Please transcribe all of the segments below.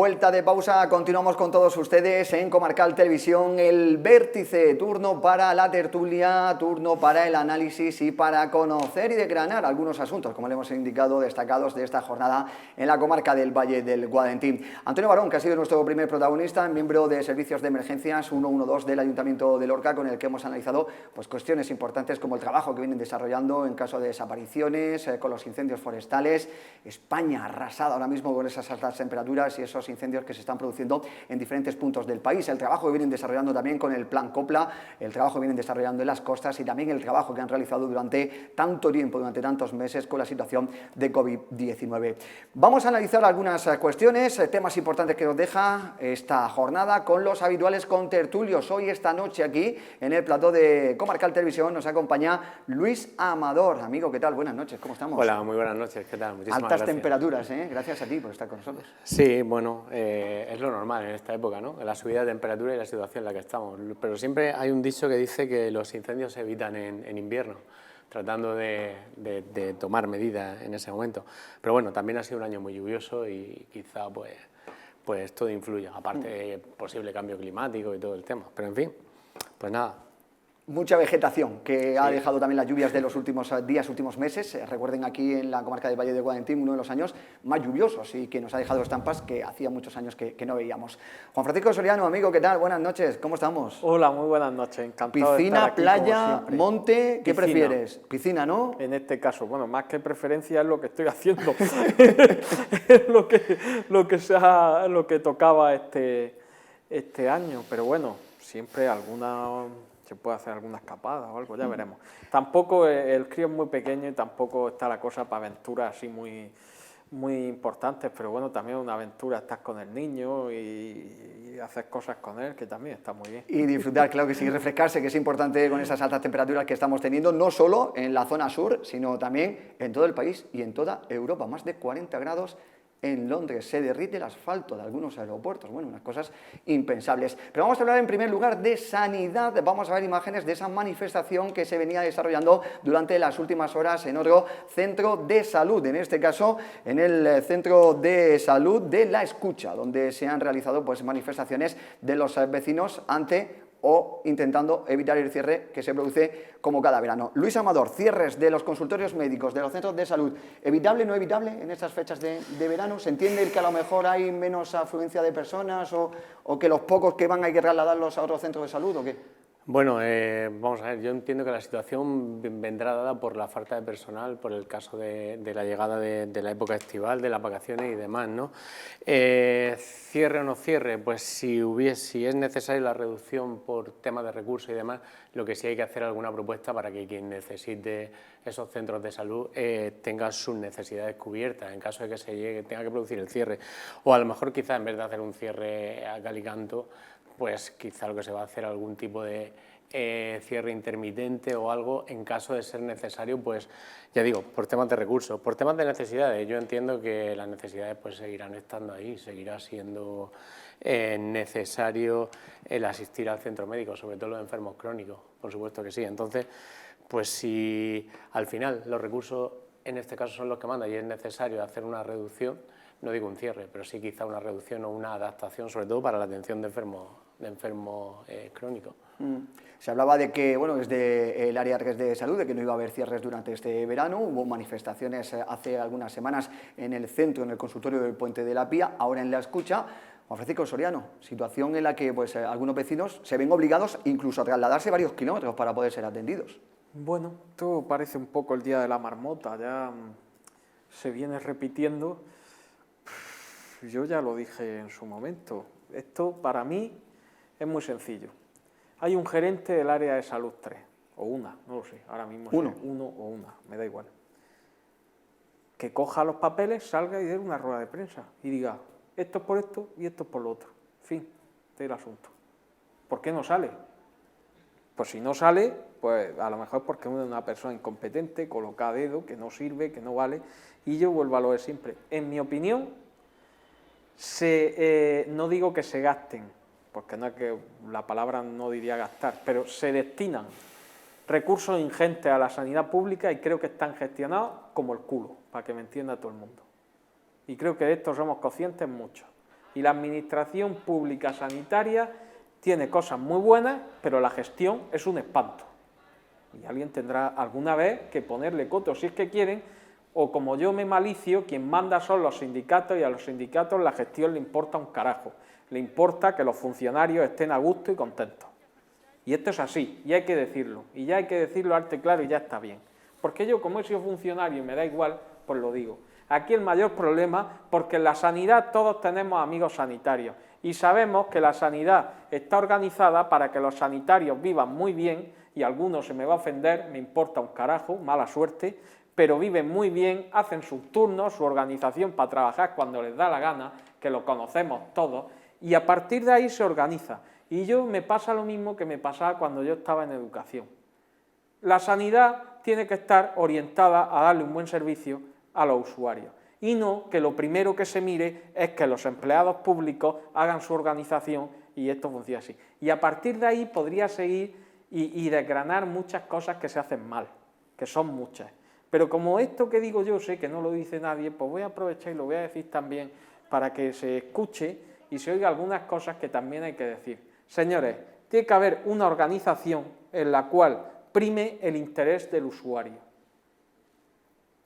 Vuelta de pausa, continuamos con todos ustedes en Comarcal Televisión, el vértice, turno para la tertulia, turno para el análisis y para conocer y desgranar algunos asuntos, como le hemos indicado, destacados de esta jornada en la comarca del Valle del Guadentín. Antonio Barón, que ha sido nuestro primer protagonista, miembro de Servicios de Emergencias 112 del Ayuntamiento de Lorca, con el que hemos analizado pues, cuestiones importantes como el trabajo que vienen desarrollando en caso de desapariciones, con los incendios forestales. España arrasada ahora mismo con esas altas temperaturas y esos incendios que se están produciendo en diferentes puntos del país, el trabajo que vienen desarrollando también con el Plan Copla, el trabajo que vienen desarrollando en las costas y también el trabajo que han realizado durante tanto tiempo, durante tantos meses con la situación de COVID-19. Vamos a analizar algunas cuestiones, temas importantes que nos deja esta jornada con los habituales contertulios. Hoy, esta noche, aquí en el plató de Comarcal Televisión nos acompaña Luis Amador. Amigo, ¿qué tal? Buenas noches, ¿cómo estamos? Hola, muy buenas noches, ¿qué tal? Muchísimas Altas gracias. temperaturas, gracias a ti por estar con nosotros. Sí, bueno, es lo normal en esta época, ¿no? La subida de temperatura y la situación en la que estamos. Pero siempre hay un dicho que dice que los incendios se evitan en invierno, tratando de tomar medidas en ese momento. Pero bueno, también ha sido un año muy lluvioso y quizá pues todo influye, aparte de posible cambio climático y todo el tema. Pero en fin, pues nada. Mucha vegetación que ha dejado también las lluvias de los últimos días, últimos meses. Recuerden, aquí en la comarca del Valle del Guadentín, uno de los años más lluviosos y que nos ha dejado estampas que hacía muchos años que no veíamos. Juan Francisco Soriano, amigo, ¿qué tal? Buenas noches, ¿cómo estamos? Hola, muy buenas noches, encantado Piscina, de estar aquí, playa, monte, ¿qué prefieres? Piscina, ¿no? En este caso, bueno, más que preferencia es lo que estoy haciendo, es lo que tocaba este año, pero bueno, siempre se puede hacer alguna escapada o algo, ya veremos. Tampoco el crío es muy pequeño y tampoco está la cosa para aventuras así muy importantes, pero bueno, también una aventura estar con el niño y hacer cosas con él, que también está muy bien. Y disfrutar, claro que sí, refrescarse, que es importante con esas altas temperaturas que estamos teniendo, no solo en la zona sur, sino también en todo el país y en toda Europa. Más de 40 grados en Londres, se derrite el asfalto de algunos aeropuertos, bueno, unas cosas impensables. Pero vamos a hablar en primer lugar de sanidad, vamos a ver imágenes de esa manifestación que se venía desarrollando durante las últimas horas en otro centro de salud, en este caso en el centro de salud de La Escucha, donde se han realizado pues, manifestaciones de los vecinos ante o intentando evitar el cierre que se produce como cada verano. Luis Amador, cierres de los consultorios médicos, de los centros de salud, ¿evitable o no evitable en estas fechas de verano? ¿Se entiende que a lo mejor hay menos afluencia de personas o que los pocos que van hay que trasladarlos a otro centro de salud o qué? Bueno, vamos a ver, yo entiendo que la situación vendrá dada por la falta de personal, por el caso de la llegada de la época estival, de las vacaciones y demás, ¿no? Cierre o no cierre, pues si es necesaria la reducción por temas de recursos y demás, lo que sí hay que hacer alguna propuesta para que quien necesite esos centros de salud tenga sus necesidades cubiertas en caso de que tenga que producir el cierre. O a lo mejor quizás en vez de hacer un cierre a cal y canto, pues quizá lo que se va a hacer algún tipo de cierre intermitente o algo en caso de ser necesario, pues ya digo, por temas de recursos, por temas de necesidades. Yo entiendo que las necesidades pues seguirán estando ahí, seguirá siendo necesario el asistir al centro médico, sobre todo los enfermos crónicos, por supuesto que sí. Entonces, pues si al final los recursos en este caso son los que mandan y es necesario hacer una reducción, no digo un cierre, pero sí quizá una reducción o una adaptación, sobre todo para la atención de enfermos crónicos. Se hablaba de que, bueno, desde el área 3 de salud, de que no iba a haber cierres durante este verano, hubo manifestaciones hace algunas semanas en el centro, en el consultorio del Puente de la Pía, ahora en La Escucha. Juan Francisco Soriano, situación en la que pues, algunos vecinos se ven obligados incluso a trasladarse varios kilómetros para poder ser atendidos. Bueno, esto parece un poco el día de la marmota, ya se viene repitiendo. Yo ya lo dije en su momento, esto para mí es muy sencillo. Hay un gerente del área de salud 3, o una, no lo sé, ahora mismo uno o una, me da igual. Que coja los papeles, salga y dé una rueda de prensa y diga, esto es por esto y esto es por lo otro. Fin, del asunto. ¿Por qué no sale? Pues si no sale, pues a lo mejor es porque uno es una persona incompetente, coloca a dedo, que no sirve, que no vale, y yo vuelvo a lo de siempre. En mi opinión, no digo que se gasten, porque no es que la palabra no diría gastar, pero se destinan recursos ingentes a la sanidad pública y creo que están gestionados como el culo, para que me entienda todo el mundo. Y creo que de esto somos conscientes muchos. Y la administración pública sanitaria tiene cosas muy buenas, pero la gestión es un espanto. Y alguien tendrá alguna vez que ponerle coto si es que quieren, o como yo me malicio, quien manda son los sindicatos y a los sindicatos la gestión le importa un carajo. Le importa que los funcionarios estén a gusto y contentos. Y esto es así, y hay que decirlo. Y ya hay que decirlo alto y claro y ya está bien. Porque yo, como he sido funcionario y me da igual, pues lo digo. Aquí el mayor problema, porque en la sanidad todos tenemos amigos sanitarios y sabemos que la sanidad está organizada para que los sanitarios vivan muy bien, y algunos se me va a ofender, me importa un carajo, mala suerte, pero viven muy bien, hacen sus turnos, su organización para trabajar cuando les da la gana, que lo conocemos todos, y a partir de ahí se organiza. Y yo me pasa lo mismo que me pasaba cuando yo estaba en educación. La sanidad tiene que estar orientada a darle un buen servicio a los usuarios y no que lo primero que se mire es que los empleados públicos hagan su organización y esto funciona así. Y a partir de ahí podría seguir y desgranar muchas cosas que se hacen mal, que son muchas. Pero como esto que digo yo sé que no lo dice nadie, pues voy a aprovechar y lo voy a decir también para que se escuche y se oiga algunas cosas que también hay que decir. Señores, tiene que haber una organización en la cual prime el interés del usuario,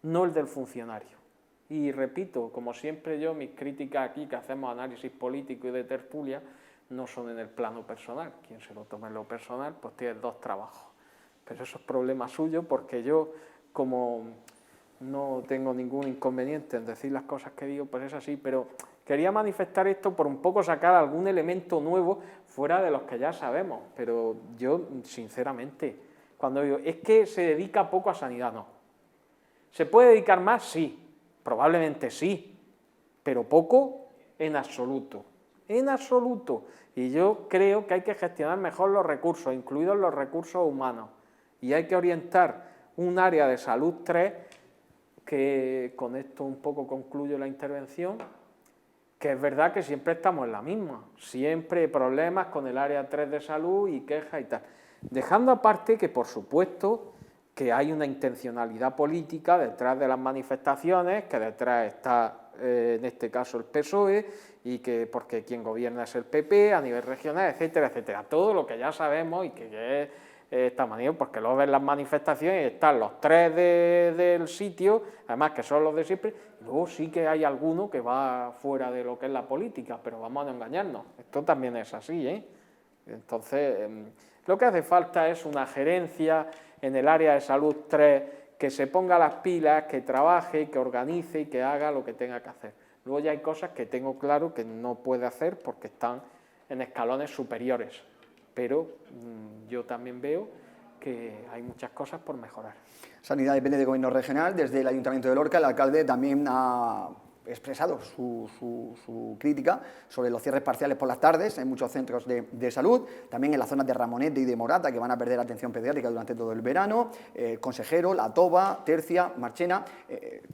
no el del funcionario. Y repito, como siempre yo, mis críticas aquí, que hacemos análisis político y de tertulia, no son en el plano personal. Quien se lo tome en lo personal, pues tiene dos trabajos. Pero eso es problema suyo, porque yo, como no tengo ningún inconveniente en decir las cosas que digo, pues es así, pero quería manifestar esto por un poco sacar algún elemento nuevo fuera de los que ya sabemos, pero yo, sinceramente, cuando digo, es que se dedica poco a sanidad, no. ¿Se puede dedicar más? Sí, probablemente sí, pero poco en absoluto, en absoluto. Y yo creo que hay que gestionar mejor los recursos, incluidos los recursos humanos, y hay que orientar un área de salud 3, que con esto un poco concluyo la intervención, que es verdad que siempre estamos en la misma, siempre hay problemas con el área 3 de salud y quejas y tal. Dejando aparte que, por supuesto, que hay una intencionalidad política detrás de las manifestaciones, que detrás está, en este caso, el PSOE, y que porque quien gobierna es el PP a nivel regional, etcétera, etcétera. Todo lo que ya sabemos y que es esta manera, porque luego ven las manifestaciones y están los 3 del sitio, además que son los de siempre, y luego sí que hay alguno que va fuera de lo que es la política, pero vamos a no engañarnos, esto también es así, ¿eh? Entonces, lo que hace falta es una gerencia en el área de salud 3 que se ponga las pilas, que trabaje, que organice y que haga lo que tenga que hacer. Luego ya hay cosas que tengo claro que no puede hacer porque están en escalones superiores, pero yo también veo que hay muchas cosas por mejorar. Sanidad depende del gobierno regional. Desde el Ayuntamiento de Lorca, el alcalde también ha expresado su crítica sobre los cierres parciales por las tardes en muchos centros de salud, también en las zonas de Ramonete y de Morata, que van a perder atención pediátrica durante todo el verano, Consejero, La Toba, Tercia, Marchena.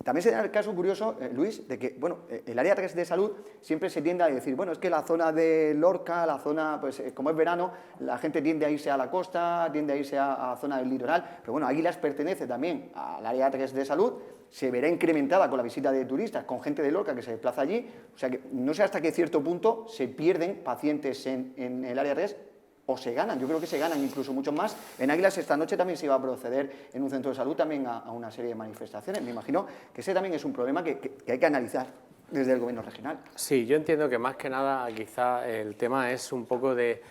También se da el caso curioso, Luis, de que bueno, el área 3 de salud siempre se tiende a decir, bueno, es que la zona de Lorca, la zona, pues como es verano, la gente tiende a irse a la costa, tiende a irse a la zona del litoral, pero bueno, Águilas pertenece también al área 3 de salud, se verá incrementada con la visita de turistas, con gente de Lorca que se desplaza allí, o sea que no sé hasta qué cierto punto se pierden pacientes en el área 3 o se ganan, yo creo que se ganan incluso mucho más. En Águilas esta noche también se iba a proceder en un centro de salud también a una serie de manifestaciones, me imagino que ese también es un problema que hay que analizar desde el gobierno regional. Sí, yo entiendo que más que nada quizá el tema es un poco de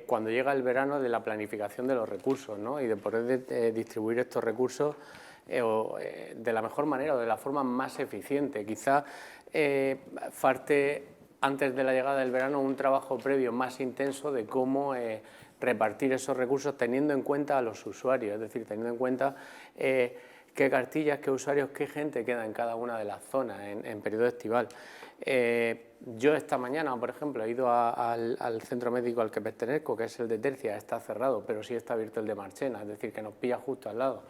cuando llega el verano de la planificación de los recursos, ¿no? Y de poder distribuir estos recursos de la mejor manera o de la forma más eficiente. Quizá falte antes de la llegada del verano un trabajo previo más intenso de cómo repartir esos recursos teniendo en cuenta a los usuarios, es decir, teniendo en cuenta qué cartillas, qué usuarios, qué gente queda en cada una de las zonas en periodo estival. Yo esta mañana, por ejemplo, he ido al centro médico al que pertenezco, que es el de Tercia, está cerrado, pero sí está abierto el de Marchena, es decir, que nos pilla justo al lado.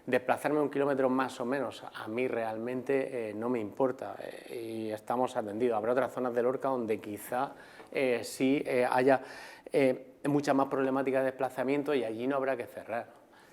Desplazarme 1 kilómetro más o menos, a mí realmente no me importa y estamos atendidos. Habrá otras zonas de Lorca donde quizá sí haya mucha más problemática de desplazamiento y allí no habrá que cerrar.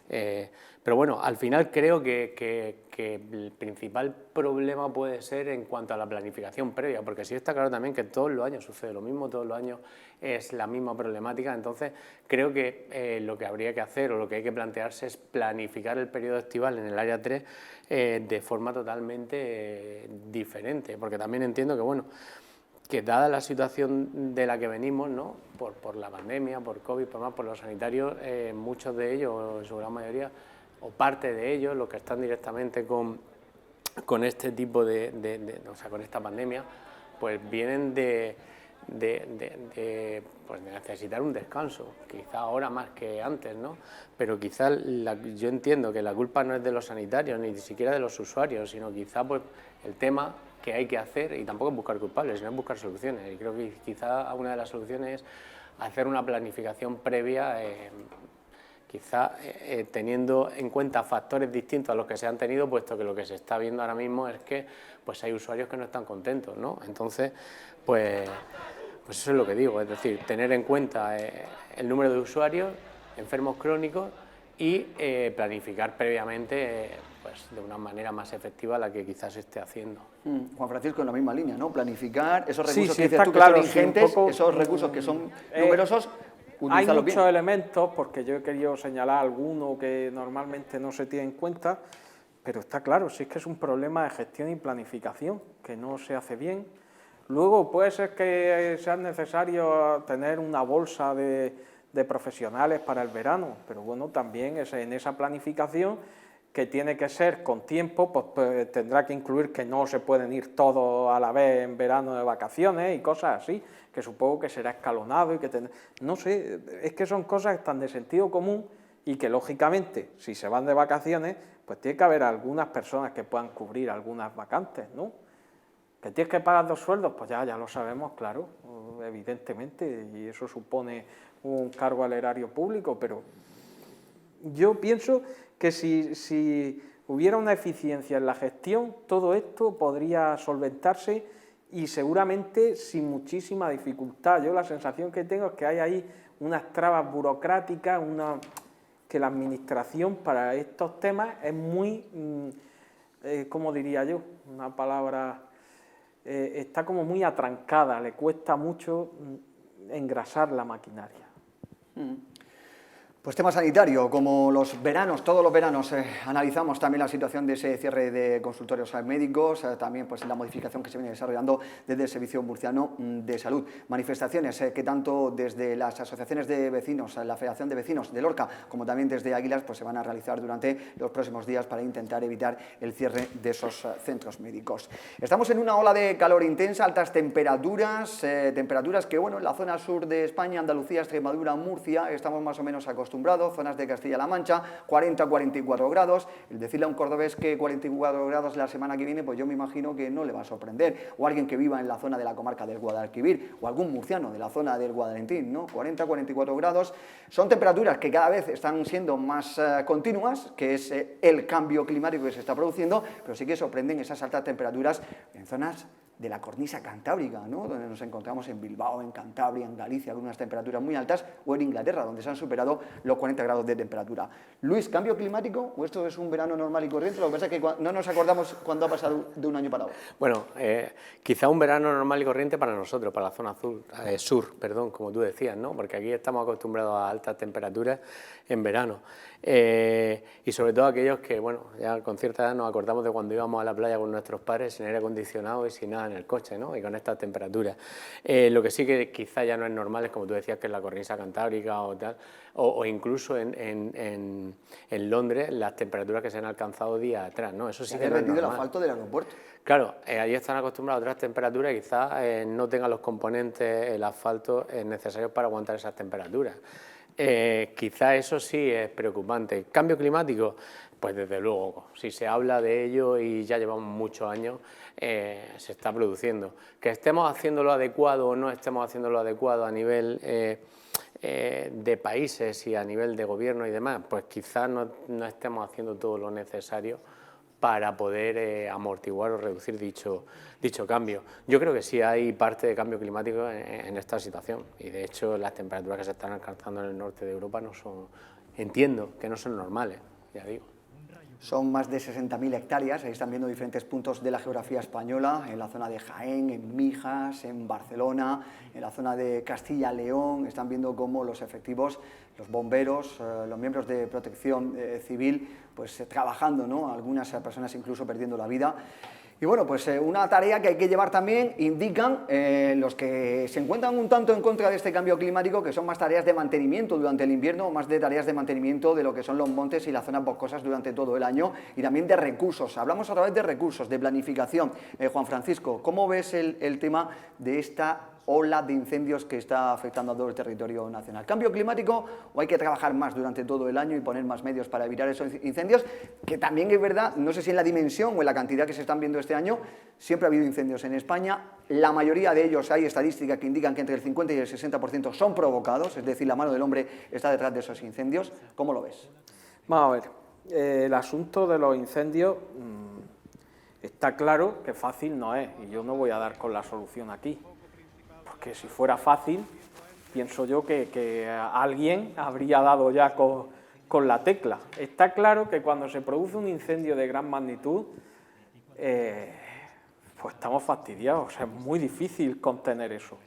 Pero bueno, al final creo que el principal problema puede ser en cuanto a la planificación previa, porque sí está claro también que todos los años sucede lo mismo, todos los años es la misma problemática, entonces creo que lo que habría que hacer o lo que hay que plantearse es planificar el periodo estival en el área 3 de forma totalmente diferente, porque también entiendo que, bueno, que dada la situación de la que venimos, ¿no? por la pandemia, por COVID, por los sanitarios, muchos de ellos, o en su gran mayoría, o parte de ellos, los que están directamente con este tipo o sea, con esta pandemia, pues vienen pues de necesitar un descanso, quizá ahora más que antes, ¿no? Pero quizá yo entiendo que la culpa no es de los sanitarios, ni siquiera de los usuarios, sino quizá pues el tema que hay que hacer, y tampoco es buscar culpables, sino es buscar soluciones, y creo que quizá una de las soluciones es hacer una planificación previa, quizá teniendo en cuenta factores distintos a los que se han tenido, puesto que lo que se está viendo ahora mismo es que pues hay usuarios que no están contentos, ¿no? Entonces, pues eso es lo que digo, es decir, tener en cuenta el número de usuarios, enfermos crónicos y planificar previamente pues, de una manera más efectiva la que quizás se esté haciendo. Juan Francisco, en la misma línea, ¿no? Planificar esos Sí, recursos sí, que dices está tú que claro, son sí, un ingentes, poco, esos recursos que son numerosos, hay utilizarlos muchos bien. elementos, porque yo he querido señalar algunos que normalmente no se tienen en cuenta, pero está claro, sí es que es un problema de gestión y planificación, que no se hace bien. Luego puede ser que sea necesario tener una bolsa de profesionales para el verano, pero bueno, también en esa planificación, que tiene que ser con tiempo, pues tendrá que incluir que no se pueden ir todos a la vez en verano de vacaciones y cosas así, que supongo que será escalonado y que no sé, es que son cosas que están de sentido común y que lógicamente, si se van de vacaciones, pues tiene que haber algunas personas que puedan cubrir algunas vacantes, ¿no? ¿Que tienes que pagar 2 sueldos? Pues ya lo sabemos, claro, evidentemente, y eso supone un cargo al erario público, pero yo pienso que si hubiera una eficiencia en la gestión, todo esto podría solventarse y seguramente sin muchísima dificultad. Yo la sensación que tengo es que hay ahí unas trabas burocráticas, que la administración para estos temas es muy, ¿cómo diría yo? Una palabra, está como muy atrancada, le cuesta mucho engrasar la maquinaria. Pues tema sanitario, como los veranos, todos los veranos analizamos también la situación de ese cierre de consultorios médicos, también pues la modificación que se viene desarrollando desde el Servicio Murciano de Salud. Manifestaciones que tanto desde las asociaciones de vecinos, la Federación de Vecinos de Lorca, como también desde Águilas, pues se van a realizar durante los próximos días para intentar evitar el cierre de esos centros médicos. Estamos en una ola de calor intensa, altas temperaturas, temperaturas que, bueno, en la zona sur de España, Andalucía, Extremadura, Murcia, estamos más o menos acostumbrados, zonas de Castilla-La Mancha, 40-44 grados. El decirle a un cordobés que 44 grados la semana que viene, pues yo me imagino que no le va a sorprender. O alguien que viva en la zona de la comarca del Guadalquivir, o algún murciano de la zona del Guadalentín, ¿no? 40-44 grados. Son temperaturas que cada vez están siendo más continuas, que es el cambio climático que se está produciendo, pero sí que sorprenden esas altas temperaturas en zonas de la cornisa cantábrica, ¿no? Donde nos encontramos en Bilbao, en Cantabria, en Galicia, algunas temperaturas muy altas, o en Inglaterra, donde se han superado los 40 grados de temperatura. Luis, ¿cambio climático o esto es un verano normal y corriente? Lo que pasa es que no nos acordamos cuándo ha pasado de un año para otro. Bueno, quizá un verano normal y corriente para nosotros, para la zona sur, como tú decías, ¿no? Porque aquí estamos acostumbrados a altas temperaturas en verano. Y sobre todo aquellos que, bueno, ya con cierta edad nos acordamos de cuando íbamos a la playa con nuestros padres sin aire acondicionado y sin nada en el coche, ¿no? Y con estas temperaturas. Lo que sí que quizá ya no es normal es, como tú decías, que es la cornisa cantábrica o tal, o incluso en Londres las temperaturas que se han alcanzado días atrás, ¿no? Eso sí que no es normal. El asfalto del aeropuerto. Claro, allí están acostumbrados a otras temperaturas y quizás no tengan los componentes, el asfalto necesarios para aguantar esas temperaturas. Quizá eso sí es preocupante. ¿Cambio climático? Pues desde luego, si se habla de ello y ya llevamos muchos años, se está produciendo. Que estemos haciendo lo adecuado o no estemos haciendo lo adecuado a nivel de países y a nivel de gobierno y demás, pues quizás no estemos haciendo todo lo necesario para poder amortiguar o reducir dicho cambio. Yo creo que sí hay parte de cambio climático en esta situación y de hecho las temperaturas que se están alcanzando en el norte de Europa no son entiendo que no son normales, ya digo. Son más de 60.000 hectáreas, ahí están viendo diferentes puntos de la geografía española, en la zona de Jaén, en Mijas, en Barcelona, en la zona de Castilla-León, están viendo cómo los efectivos, los bomberos, los miembros de protección civil, pues trabajando, ¿no? Algunas personas incluso perdiendo la vida. Y bueno, pues una tarea que hay que llevar también, indican los que se encuentran un tanto en contra de este cambio climático, que son más tareas de mantenimiento durante el invierno, más de tareas de mantenimiento de lo que son los montes y las zonas boscosas durante todo el año, y también de recursos. Hablamos otra vez de recursos, de planificación. Juan Francisco, ¿cómo ves el tema de esta ola de incendios que está afectando a todo el territorio nacional? ¿Cambio climático o hay que trabajar más durante todo el año y poner más medios para evitar esos incendios? Que también es verdad, no sé si en la dimensión o en la cantidad que se están viendo este año, siempre ha habido incendios en España. La mayoría de ellos, hay estadísticas que indican que entre el 50 y el 60% son provocados, es decir, la mano del hombre está detrás de esos incendios. ¿Cómo lo ves? Vamos a ver, el asunto de los incendios está claro que fácil no es, y yo no voy a dar con la solución aquí. Que si fuera fácil, pienso yo que alguien habría dado ya con la tecla. Está claro que cuando se produce un incendio de gran magnitud, pues estamos fastidiados, o sea, es muy difícil contener eso.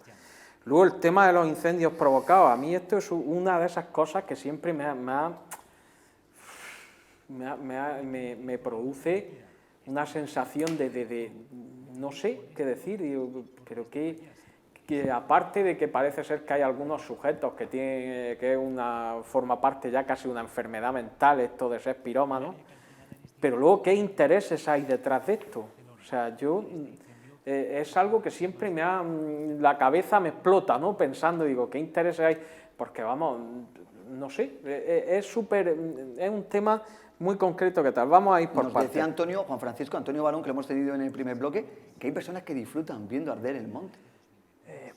Luego el tema de los incendios provocados, a mí esto es una de esas cosas que siempre me produce una sensación de no sé qué decir, digo, pero que aparte de que parece ser que hay algunos sujetos que forma parte ya casi de una enfermedad mental esto de ser pirómano, pero luego ¿qué intereses hay detrás de esto? O sea, es algo que siempre la cabeza me explota, ¿no? Pensando, digo, ¿qué intereses hay? Porque vamos, no sé, es un tema muy concreto que tal. Vamos a ir por partes. Nos decía Juan Francisco Antonio Barón, que lo hemos tenido en el primer bloque, que hay personas que disfrutan viendo arder el monte.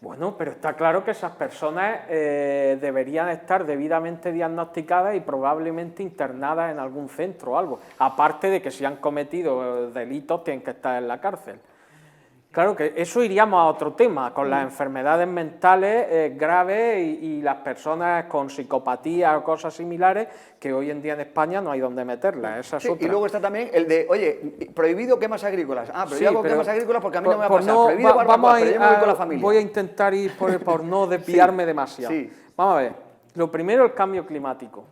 Bueno, pero está claro que esas personas deberían estar debidamente diagnosticadas y probablemente internadas en algún centro o algo. Aparte de que si han cometido delitos tienen que estar en la cárcel. Claro que eso iríamos a otro tema, con las enfermedades mentales graves y las personas con psicopatía o cosas similares, que hoy en día en España no hay donde meterlas. Esa es otra. Y luego está también el de, oye, prohibido quemas agrícolas. Prohibido quemas agrícolas porque a mí no me va a pasar. Prohibido barbacoa, pero yo me voy con la familia. Voy a intentar ir por no desviarme demasiado. Sí. Vamos a ver, lo primero, el cambio climático.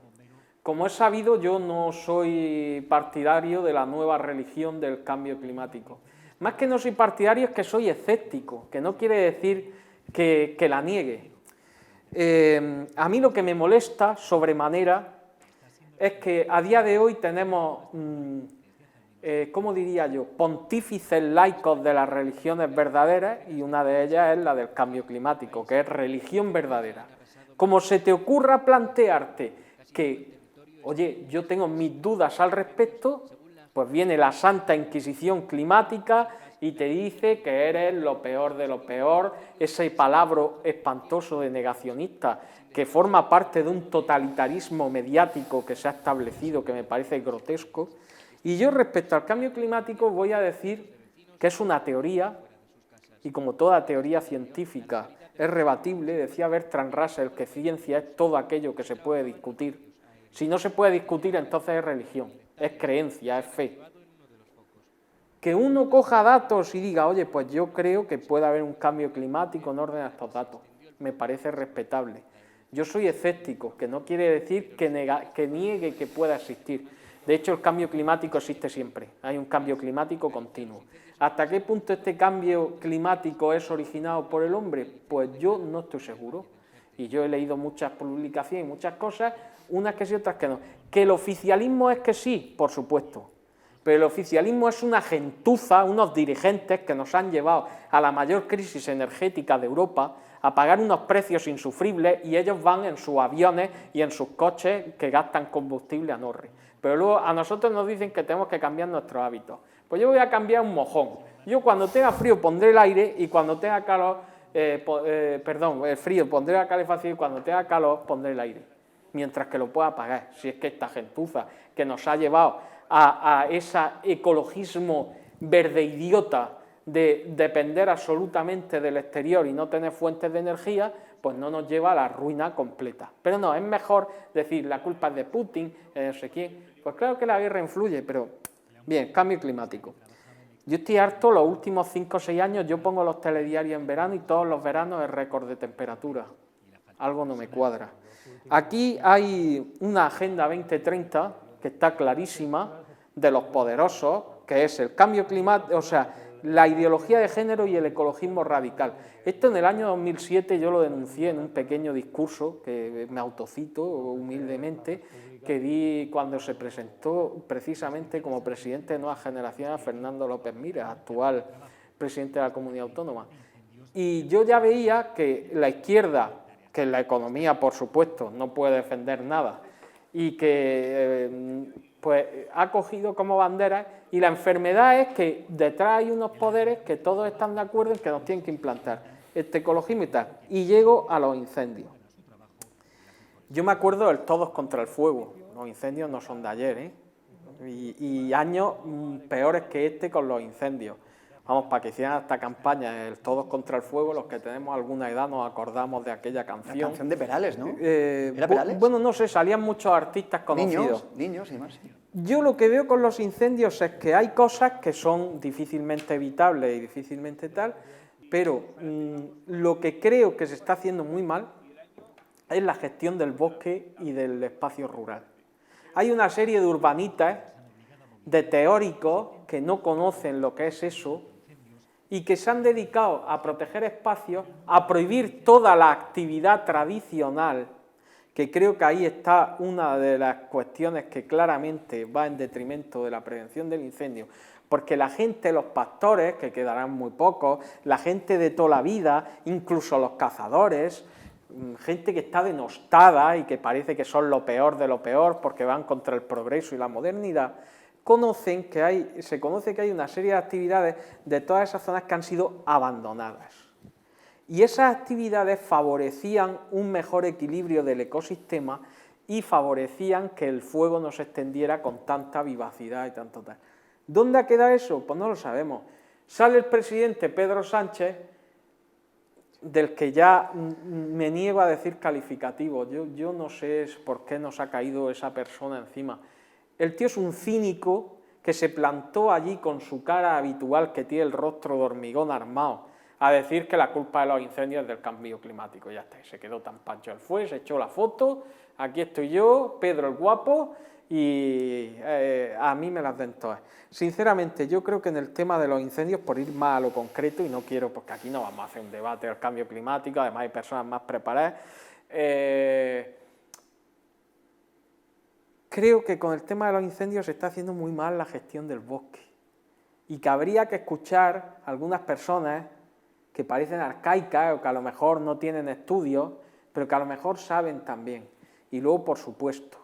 Como es sabido, yo no soy partidario de la nueva religión del cambio climático. Más que no soy partidario es que soy escéptico, que no quiere decir que la niegue. A mí lo que me molesta sobremanera es que a día de hoy tenemos, ¿cómo diría yo?, pontífices laicos de las religiones verdaderas, y una de ellas es la del cambio climático, que es religión verdadera. Como se te ocurra plantearte que, oye, yo tengo mis dudas al respecto, pues viene la Santa Inquisición climática y te dice que eres lo peor de lo peor, ese palabra espantoso de negacionista que forma parte de un totalitarismo mediático que se ha establecido, que me parece grotesco. Y yo respecto al cambio climático voy a decir que es una teoría, y como toda teoría científica es rebatible, decía Bertrand Russell que ciencia es todo aquello que se puede discutir. Si no se puede discutir, entonces es religión. Es creencia, es fe. Que uno coja datos y diga, oye, pues yo creo que puede haber un cambio climático en orden a estos datos, me parece respetable. Yo soy escéptico, que no quiere decir que niegue que pueda existir. De hecho, el cambio climático existe siempre, hay un cambio climático continuo. ¿Hasta qué punto este cambio climático es originado por el hombre? Pues yo no estoy seguro. Y yo he leído muchas publicaciones y muchas cosas, unas que sí, otras que no. ¿Que el oficialismo es que sí? Por supuesto. Pero el oficialismo es una gentuza, unos dirigentes que nos han llevado a la mayor crisis energética de Europa, a pagar unos precios insufribles, y ellos van en sus aviones y en sus coches que gastan combustible a norre. Pero luego a nosotros nos dicen que tenemos que cambiar nuestros hábitos. Pues yo voy a cambiar un mojón. Yo cuando tenga frío pondré el aire, y cuando tenga calor, el frío pondré la calefacción, y cuando tenga calor pondré el aire. Mientras que lo pueda pagar. Si es que esta gentuza que nos ha llevado a ese ecologismo verde idiota de depender absolutamente del exterior y no tener fuentes de energía, pues no nos lleva a la ruina completa. Pero no, es mejor decir la culpa es de Putin, no sé quién. Pues claro que la guerra influye, pero bien, cambio climático. Yo estoy harto, los últimos 5 o 6 años yo pongo los telediarios en verano y todos los veranos es récord de temperatura. Algo no me cuadra. Aquí hay una Agenda 2030 que está clarísima de los poderosos, que es el cambio climático, o sea, la ideología de género y el ecologismo radical. Esto en el año 2007 yo lo denuncié en un pequeño discurso, que me autocito humildemente, que di cuando se presentó precisamente como presidente de Nuevas Generaciones a Fernando López Miras, actual presidente de la Comunidad Autónoma. Y yo ya veía que la izquierda, que en la economía, por supuesto, no puede defender nada, y que pues ha cogido como bandera, y la enfermedad es que detrás hay unos poderes que todos están de acuerdo en que nos tienen que implantar este ecologismo y tal. Y llego a los incendios. Yo me acuerdo del Todos contra el Fuego. Los incendios no son de ayer, ¿eh? Y años peores que este con los incendios. Vamos, para que hicieran esta campaña, el Todos contra el Fuego, los que tenemos alguna edad nos acordamos de aquella canción. La canción de Perales, ¿no? ¿Era Perales? Bueno, no sé, salían muchos artistas conocidos. Niños y más, sí. Yo lo que veo con los incendios es que hay cosas que son difícilmente evitables y difícilmente tal, pero lo que creo que se está haciendo muy mal es la gestión del bosque y del espacio rural. Hay una serie de urbanitas, de teóricos que no conocen lo que es eso y que se han dedicado a proteger espacios, a prohibir toda la actividad tradicional, que creo que ahí está una de las cuestiones que claramente va en detrimento de la prevención del incendio, porque la gente, los pastores, que quedarán muy pocos, la gente de toda la vida, incluso los cazadores, gente que está denostada y que parece que son lo peor de lo peor porque van contra el progreso y la modernidad, se conoce que hay una serie de actividades de todas esas zonas que han sido abandonadas. Y esas actividades favorecían un mejor equilibrio del ecosistema y favorecían que el fuego no se extendiera con tanta vivacidad y tanto tal. ¿Dónde ha quedado eso? Pues no lo sabemos. Sale el presidente Pedro Sánchez, del que ya me niego a decir calificativo. Yo no sé por qué nos ha caído esa persona encima. El tío es un cínico que se plantó allí con su cara habitual, que tiene el rostro de hormigón armado, a decir que la culpa de los incendios es del cambio climático. Ya está, se quedó tan pancho él fue, se echó la foto, aquí estoy yo, Pedro el guapo, y a mí me las den todas. Sinceramente, yo creo que en el tema de los incendios, por ir más a lo concreto, y no quiero, porque aquí no vamos a hacer un debate del cambio climático, además hay personas más preparadas, creo que con el tema de los incendios se está haciendo muy mal la gestión del bosque, y que habría que escuchar a algunas personas que parecen arcaicas o que a lo mejor no tienen estudios, pero que a lo mejor saben también. Y luego, por supuesto,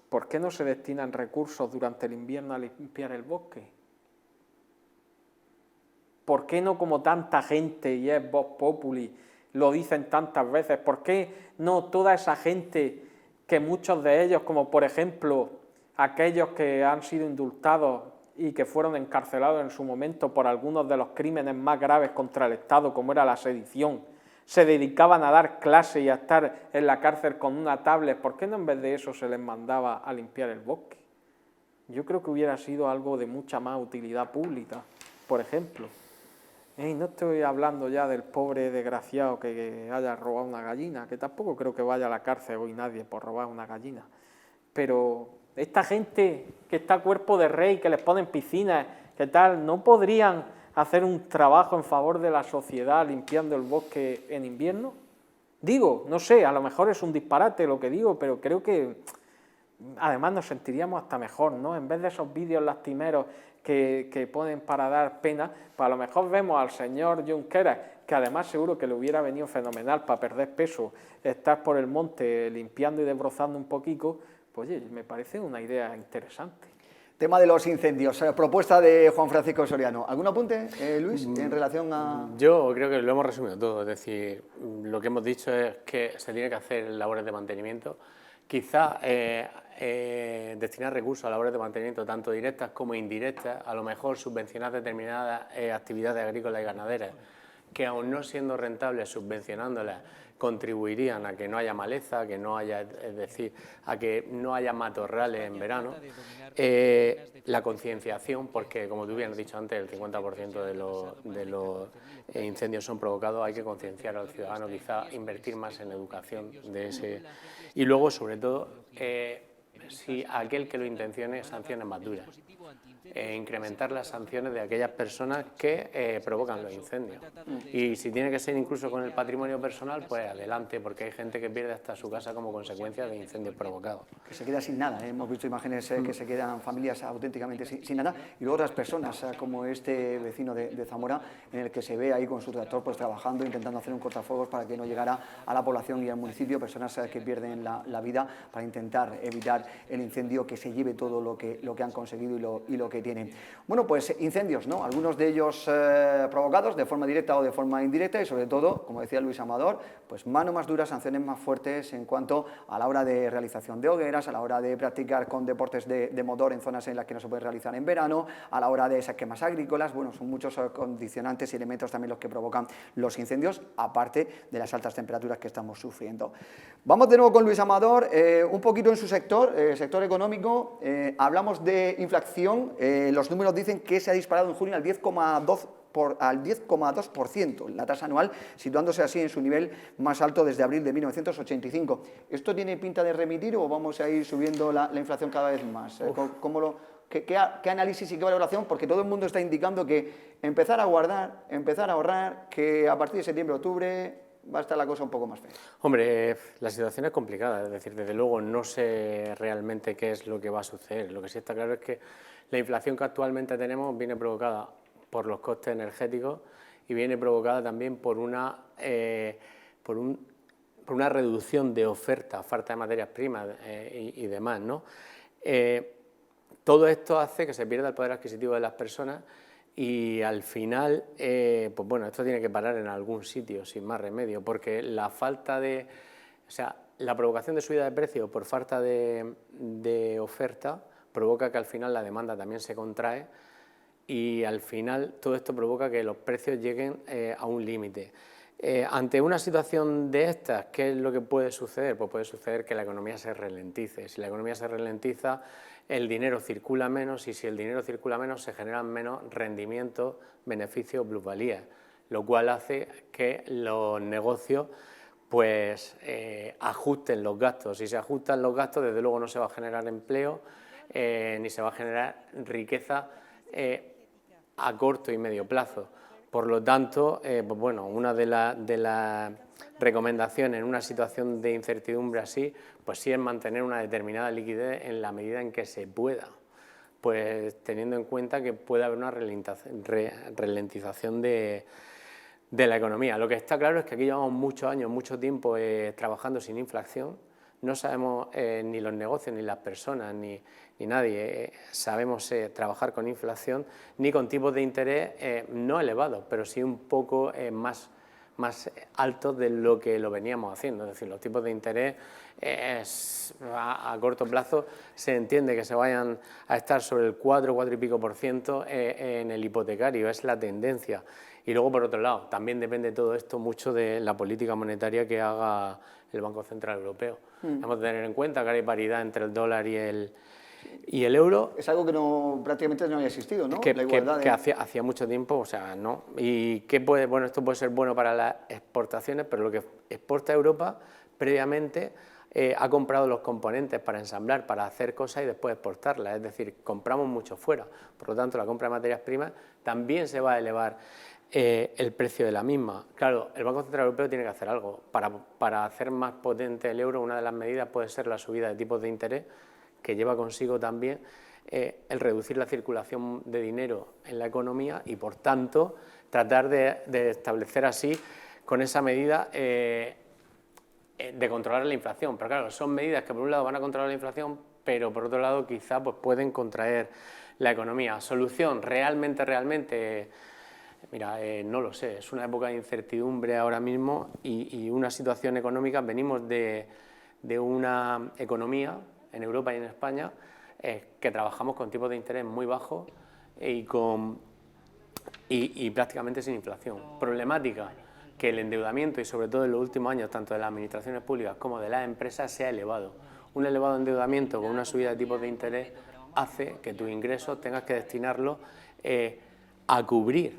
¿por qué no se destinan recursos durante el invierno a limpiar el bosque? ¿Por qué no, como tanta gente, y es Vox Populi, lo dicen tantas veces, por qué no toda esa gente, que muchos de ellos, como por ejemplo aquellos que han sido indultados y que fueron encarcelados en su momento por algunos de los crímenes más graves contra el Estado, como era la sedición, se dedicaban a dar clases y a estar en la cárcel con una tablet? ¿Por qué no en vez de eso se les mandaba a limpiar el bosque? Yo creo que hubiera sido algo de mucha más utilidad pública, por ejemplo. Y no estoy hablando ya del pobre desgraciado que haya robado una gallina, que tampoco creo que vaya a la cárcel hoy nadie por robar una gallina. Pero esta gente que está a cuerpo de rey, que les ponen piscinas, que tal, ¿no podrían hacer un trabajo en favor de la sociedad limpiando el bosque en invierno? Digo, no sé, a lo mejor es un disparate lo que digo, pero creo que además nos sentiríamos hasta mejor, ¿no? En vez de esos vídeos lastimeros que ponen para dar pena, pues a lo mejor vemos al señor Junqueras, que además seguro que le hubiera venido fenomenal para perder peso, estar por el monte limpiando y desbrozando un poquito, pues oye, me parece una idea interesante. Tema de los incendios, propuesta de Juan Francisco Soriano. ¿Algún apunte, Luis, en relación a...? Yo creo que lo hemos resumido todo, es decir, lo que hemos dicho es que se tiene que hacer labores de mantenimiento. Quizá destinar recursos a labores de mantenimiento, tanto directas como indirectas, a lo mejor subvencionar determinadas actividades agrícolas y ganaderas, que aun no siendo rentables, subvencionándolas, contribuirían a que no haya maleza, a que no haya, es decir, a que no haya matorrales en verano. La concienciación, porque como tú bien has dicho antes, el 50% de los incendios son provocados, hay que concienciar al ciudadano, quizá invertir más en educación de ese. Y luego, sobre todo, si aquel que lo intencione, sanciones más duras. Incrementar las sanciones de aquellas personas que provocan los incendios. Y si tiene que ser incluso con el patrimonio personal, pues adelante, porque hay gente que pierde hasta su casa como consecuencia de incendios provocados. Que se queda sin nada, ¿eh? Hemos visto imágenes que se quedan familias auténticamente sin nada, y luego otras personas, como este vecino de Zamora, en el que se ve ahí con su tractor pues trabajando, intentando hacer un cortafuegos para que no llegara a la población y al municipio, personas que pierden la vida para intentar evitar el incendio, que se lleve todo lo que han conseguido y lo que tienen. Bueno, pues incendios, ¿no? Algunos de ellos provocados de forma directa o de forma indirecta, y sobre todo, como decía Luis Amador, pues mano más dura, sanciones más fuertes en cuanto a la hora de realización de hogueras, a la hora de practicar con deportes de motor en zonas en las que no se puede realizar en verano, a la hora de esas quemas agrícolas. Bueno, son muchos condicionantes y elementos también los que provocan los incendios, aparte de las altas temperaturas que estamos sufriendo. Vamos de nuevo con Luis Amador, un poquito en su sector, sector económico. Hablamos de inflación, los números dicen que se ha disparado en junio al 10,2%, la tasa anual, situándose así en su nivel más alto desde abril de 1985. ¿Esto tiene pinta de remitir o vamos a ir subiendo la inflación cada vez más? ¿Qué análisis y qué valoración? Porque todo el mundo está indicando que empezar a guardar, empezar a ahorrar, que a partir de septiembre, octubre va a estar la cosa un poco más fea. Hombre, la situación es complicada, es decir, desde luego no sé realmente qué es lo que va a suceder. Lo que sí está claro es que la inflación que actualmente tenemos viene provocada por los costes energéticos y viene provocada también por una reducción de oferta, falta de materias primas y demás, ¿no? Todo esto hace que se pierda el poder adquisitivo de las personas y al final, pues bueno, esto tiene que parar en algún sitio, sin más remedio, porque la provocación de subida de precios por falta de oferta provoca que al final la demanda también se contrae y al final todo esto provoca que los precios lleguen a un límite. Ante una situación de estas, ¿qué es lo que puede suceder? Pues puede suceder que la economía se ralentice. Si la economía se ralentiza, el dinero circula menos y si el dinero circula menos se generan menos rendimientos, beneficios, plusvalías, lo cual hace que los negocios pues ajusten los gastos. Si se ajustan los gastos, desde luego no se va a generar empleo ni se va a generar riqueza a corto y medio plazo. Por lo tanto, pues bueno, una de las recomendaciones en una situación de incertidumbre así, pues sí es mantener una determinada liquidez en la medida en que se pueda, pues teniendo en cuenta que puede haber una ralentización de la economía. Lo que está claro es que aquí llevamos muchos años, mucho tiempo trabajando sin inflación. No sabemos ni los negocios, ni las personas, ni nadie sabemos trabajar con inflación, ni con tipos de interés no elevados, pero sí un poco más altos de lo que lo veníamos haciendo. Es decir, los tipos de interés a corto plazo se entiende que se vayan a estar sobre el 4 y pico % en el hipotecario, es la tendencia. Y luego, por otro lado, también depende todo esto mucho de la política monetaria que haga el Banco Central Europeo. Hemos de tener en cuenta que hay paridad entre el dólar y el euro. Es algo que prácticamente no había existido, ¿no? Que, la igualdad que hacía mucho tiempo, o sea, no. Y bueno, esto puede ser bueno para las exportaciones, pero lo que exporta Europa previamente ha comprado los componentes para ensamblar, para hacer cosas y después exportarlas. Es decir, compramos mucho fuera. Por lo tanto, la compra de materias primas también se va a elevar el precio de la misma. Claro, el Banco Central Europeo tiene que hacer algo. Para hacer más potente el euro, una de las medidas puede ser la subida de tipos de interés, que lleva consigo también el reducir la circulación de dinero en la economía y, por tanto, tratar de establecer así, con esa medida, de controlar la inflación. Pero claro, son medidas que por un lado van a controlar la inflación, pero por otro lado quizá pues, pueden contraer la economía. Solución, realmente... Mira, no lo sé, es una época de incertidumbre ahora mismo y una situación económica. Venimos de una economía en Europa y en España, que trabajamos con tipos de interés muy bajos y prácticamente sin inflación. Problemática que el endeudamiento, y sobre todo en los últimos años, tanto de las administraciones públicas como de las empresas, sea elevado. Un elevado endeudamiento con una subida de tipos de interés hace que tus ingresos tengas que destinarlos a cubrir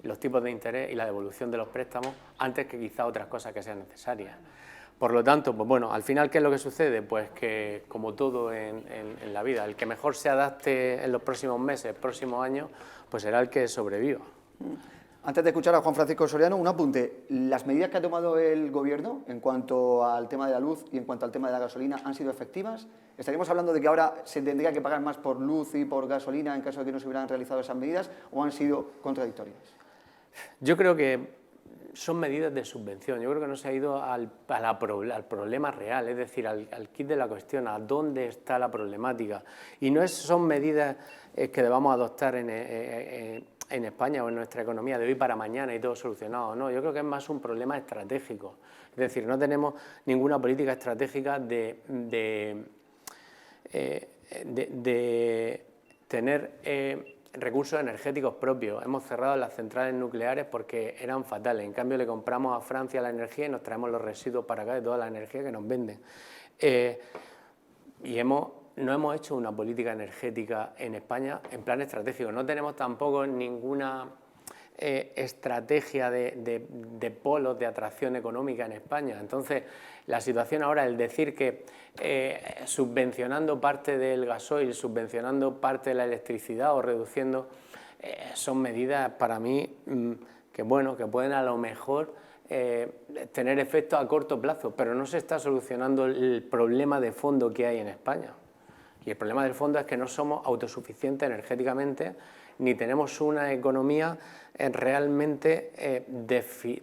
los tipos de interés y la devolución de los préstamos antes que quizá otras cosas que sean necesarias. Por lo tanto, pues bueno, al final, ¿qué es lo que sucede? Pues que, como todo en la vida, el que mejor se adapte en los próximos meses, próximos años, pues será el que sobreviva. Antes de escuchar a Juan Francisco Soriano, un apunte. ¿Las medidas que ha tomado el Gobierno en cuanto al tema de la luz y en cuanto al tema de la gasolina han sido efectivas? ¿Estaríamos hablando de que ahora se tendría que pagar más por luz y por gasolina en caso de que no se hubieran realizado esas medidas, o han sido contradictorias? Yo creo que son medidas de subvención. Yo creo que no se ha ido al problema real, es decir, al quid de la cuestión, a dónde está la problemática. Y no son medidas que debamos adoptar en España o en nuestra economía de hoy para mañana y todo solucionado. No, yo creo que es más un problema estratégico. Es decir, no tenemos ninguna política estratégica de tener recursos energéticos propios. Hemos cerrado las centrales nucleares porque eran fatales. En cambio, le compramos a Francia la energía y nos traemos los residuos para acá de toda la energía que nos venden. Y no hemos hecho una política energética en España en plan estratégico. No tenemos tampoco ninguna estrategia de polos de atracción económica en España. Entonces, la situación ahora, el decir que subvencionando parte del gasoil, subvencionando parte de la electricidad o reduciendo, son medidas para mí que pueden a lo mejor tener efecto a corto plazo, pero no se está solucionando el problema de fondo que hay en España. Y el problema del fondo es que no somos autosuficientes energéticamente, ni tenemos una economía realmente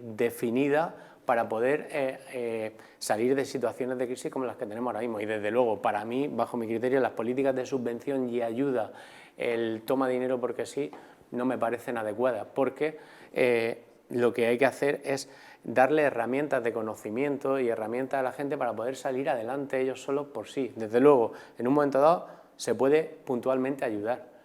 definida para poder salir de situaciones de crisis como las que tenemos ahora mismo. Y desde luego, para mí, bajo mi criterio, las políticas de subvención y ayuda, el toma dinero porque sí, no me parecen adecuadas, porque lo que hay que hacer es darle herramientas de conocimiento y herramientas a la gente para poder salir adelante ellos solos por sí. Desde luego, en un momento dado se puede puntualmente ayudar,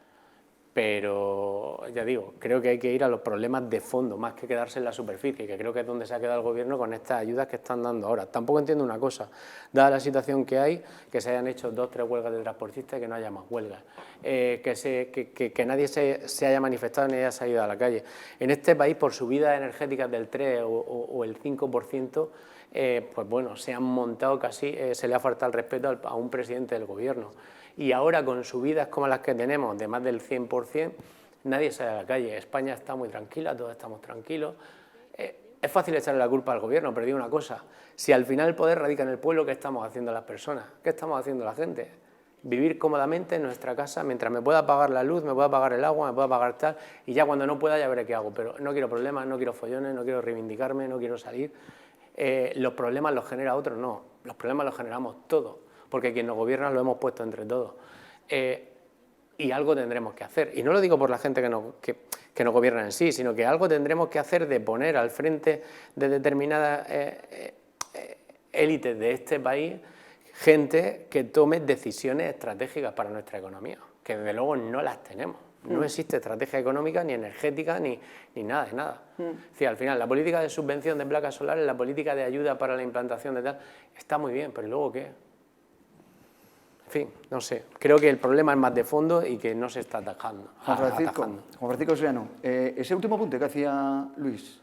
pero ya digo, creo que hay que ir a los problemas de fondo más que quedarse en la superficie, que creo que es donde se ha quedado el Gobierno con estas ayudas que están dando ahora. Tampoco entiendo una cosa, dada la situación que hay, que se hayan hecho 2 o 3 huelgas de transportistas y que no haya más huelgas, que nadie se haya manifestado ni haya salido a la calle. En este país, por subidas energéticas del 3 o el 5%, pues bueno, se han montado casi, se le ha faltado el respeto a un presidente del Gobierno. Y ahora, con subidas como las que tenemos, de más del 100%, nadie sale a la calle. España está muy tranquila, todos estamos tranquilos. Es fácil echarle la culpa al Gobierno, pero digo una cosa, si al final el poder radica en el pueblo, ¿qué estamos haciendo las personas? ¿Qué estamos haciendo la gente? Vivir cómodamente en nuestra casa, mientras me pueda pagar la luz, me pueda pagar el agua, me pueda pagar tal, y ya cuando no pueda ya veré qué hago. Pero no quiero problemas, no quiero follones, no quiero reivindicarme, no quiero salir. Los problemas los genera otro, no, los problemas los generamos todos, porque quien nos gobierna lo hemos puesto entre todos. Y algo tendremos que hacer. Y no lo digo por la gente que nos gobierna en sí, sino que algo tendremos que hacer de poner al frente de determinadas élites de este país gente que tome decisiones estratégicas para nuestra economía, que desde luego no las tenemos. No existe estrategia económica, ni energética, ni nada de nada. Es decir, al final, la política de subvención de placas solares, la política de ayuda para la implantación de tal, está muy bien, pero ¿y luego qué? En fin, no sé. Creo que el problema es más de fondo y que no se está atajando. Juan Francisco Soriano, ese último punto que hacía Luis,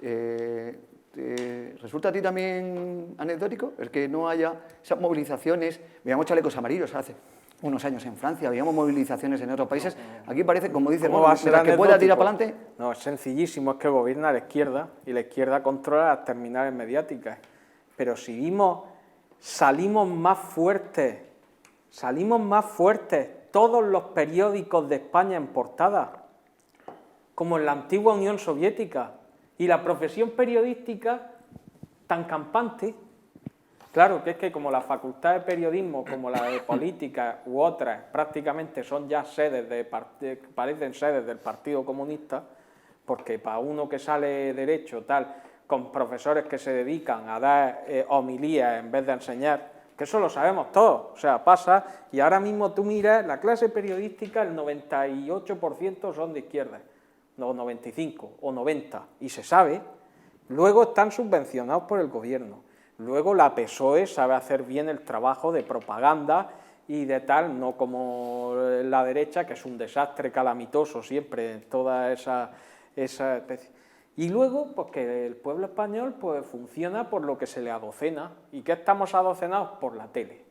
¿resulta a ti también anecdótico el que no haya esas movilizaciones? Veíamos chalecos amarillos hace unos años en Francia, veíamos movilizaciones en otros países. Aquí parece, como dice, que pueda tirar para adelante. No, es sencillísimo, es que gobierna la izquierda y la izquierda controla las terminales mediáticas. Pero salimos más fuertes todos los periódicos de España en portada, como en la antigua Unión Soviética, y la profesión periodística tan campante. Claro, que es que como la facultad de periodismo, como la de política u otras, prácticamente son ya parecen sedes del Partido Comunista, porque para uno que sale derecho, tal, con profesores que se dedican a dar homilías en vez de enseñar, que eso lo sabemos todos, o sea, pasa, y ahora mismo tú miras, la clase periodística, el 98% son de izquierda, no 95 o 90, y se sabe, luego están subvencionados por el gobierno, luego la PSOE sabe hacer bien el trabajo de propaganda y de tal, no como la derecha, que es un desastre calamitoso siempre, toda esa especie. Y luego, pues que el pueblo español pues, funciona por lo que se le adocena. ¿Y qué estamos adocenados? Por la tele.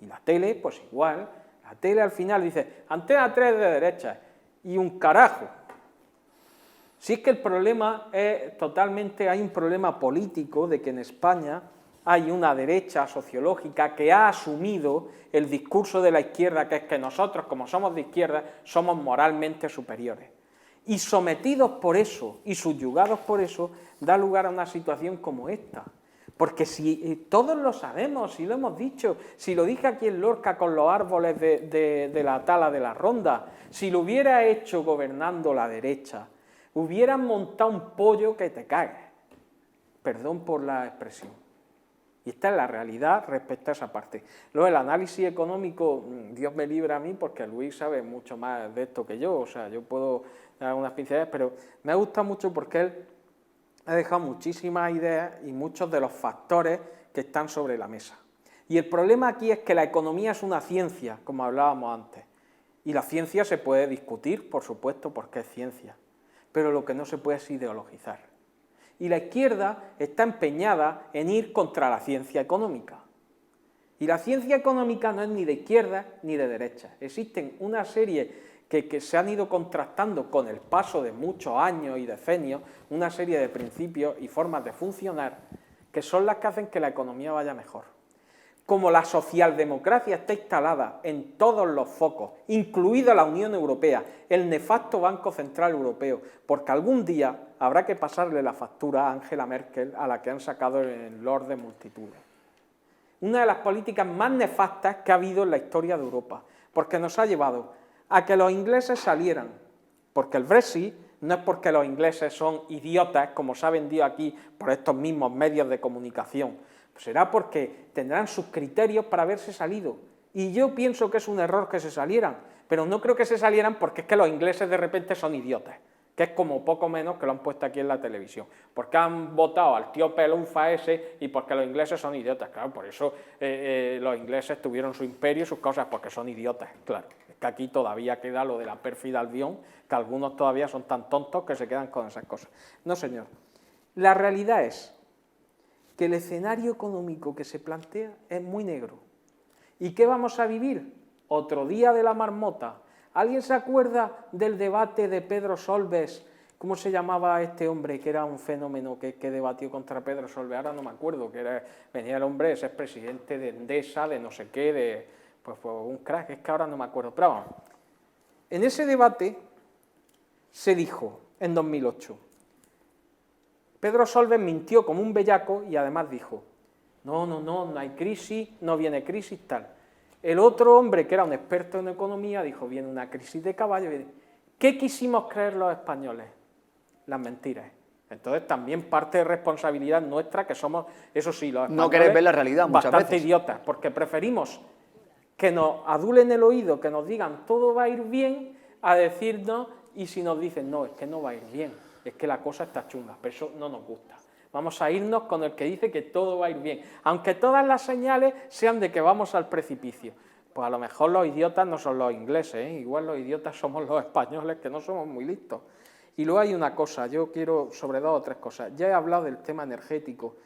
Y la tele, pues igual, la tele al final dice, Antena 3 de derecha, y un carajo. Si es que el problema es totalmente, hay un problema político de que en España hay una derecha sociológica que ha asumido el discurso de la izquierda, que es que nosotros, como somos de izquierda, somos moralmente superiores. Y sometidos por eso y subyugados por eso, da lugar a una situación como esta. Porque si todos lo sabemos, si lo hemos dicho, si lo dije aquí en Lorca con los árboles de la tala de la ronda, si lo hubiera hecho gobernando la derecha, hubieran montado un pollo que te cae. Perdón por la expresión. Y esta es la realidad respecto a esa parte. Luego el análisis económico, Dios me libre a mí, porque Luis sabe mucho más de esto que yo, o sea, yo puedo dar unas pinceladas, pero me ha gustado mucho porque él ha dejado muchísimas ideas y muchos de los factores que están sobre la mesa. Y el problema aquí es que la economía es una ciencia, como hablábamos antes, y la ciencia se puede discutir, por supuesto, porque es ciencia, pero lo que no se puede es ideologizar. Y la izquierda está empeñada en ir contra la ciencia económica. Y la ciencia económica no es ni de izquierda ni de derecha. Existen una serie que se han ido contrastando con el paso de muchos años y decenios, una serie de principios y formas de funcionar que son las que hacen que la economía vaya mejor. Como la socialdemocracia está instalada en todos los focos, incluida la Unión Europea, el nefasto Banco Central Europeo, porque algún día habrá que pasarle la factura a Angela Merkel, a la que han sacado el Lord de multitudes. Una de las políticas más nefastas que ha habido en la historia de Europa, porque nos ha llevado a que los ingleses salieran, porque el Brexit no es porque los ingleses son idiotas, como se ha vendido aquí por estos mismos medios de comunicación, será porque tendrán sus criterios para haberse salido. Y yo pienso que es un error que se salieran, pero no creo que se salieran porque es que los ingleses de repente son idiotas, que es como poco menos que lo han puesto aquí en la televisión, porque han votado al tío Pelunfa ese y porque los ingleses son idiotas. Claro, por eso los ingleses tuvieron su imperio y sus cosas, porque son idiotas, claro. Es que aquí todavía queda lo de la pérfida Albión, que algunos todavía son tan tontos que se quedan con esas cosas. No, señor. La realidad es que el escenario económico que se plantea es muy negro. ¿Y qué vamos a vivir? Otro día de la marmota. ¿Alguien se acuerda del debate de Pedro Solbes? ¿Cómo se llamaba este hombre que era un fenómeno que debatió contra Pedro Solbes? Ahora no me acuerdo, venía el hombre, ese expresidente de Endesa, de no sé qué, pues un crack, es que ahora no me acuerdo. Pero vamos, en ese debate se dijo, en 2008, Pedro Solbes mintió como un bellaco y además dijo, no hay crisis, no viene crisis, tal. El otro hombre, que era un experto en economía, dijo, viene una crisis de caballo. ¿Qué quisimos creer los españoles? Las mentiras. Entonces también parte de responsabilidad nuestra, que somos, eso sí, los españoles, no queréis ver la realidad muchas bastante veces. idiotas, porque preferimos que nos adulen el oído, que nos digan todo va a ir bien, a decirnos, y si nos dicen, no, es que no va a ir bien. Es que la cosa está chunga, pero eso no nos gusta. Vamos a irnos con el que dice que todo va a ir bien, aunque todas las señales sean de que vamos al precipicio. Pues a lo mejor los idiotas no son los ingleses, igual los idiotas somos los españoles, que no somos muy listos. Y luego hay una cosa, yo quiero sobre 2 o 3 cosas. Ya he hablado del tema energético,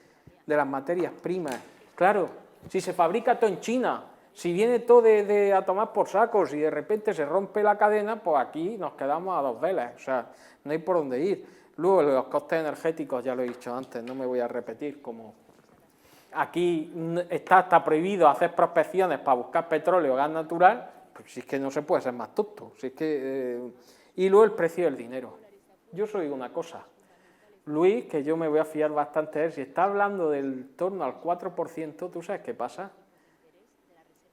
de las materias primas. Claro, si se fabrica todo en China, si viene todo a tomar por sacos y de repente se rompe la cadena, pues aquí nos quedamos a 2 velas, o sea, no hay por dónde ir. Luego los costes energéticos, ya lo he dicho antes, no me voy a repetir, como aquí está prohibido hacer prospecciones para buscar petróleo o gas natural, pues si es que no se puede ser más tonto, si es que, y luego el precio del dinero. Yo os digo una cosa, Luis, que yo me voy a fiar bastante de él, si está hablando del torno al 4%, ¿tú sabes qué pasa?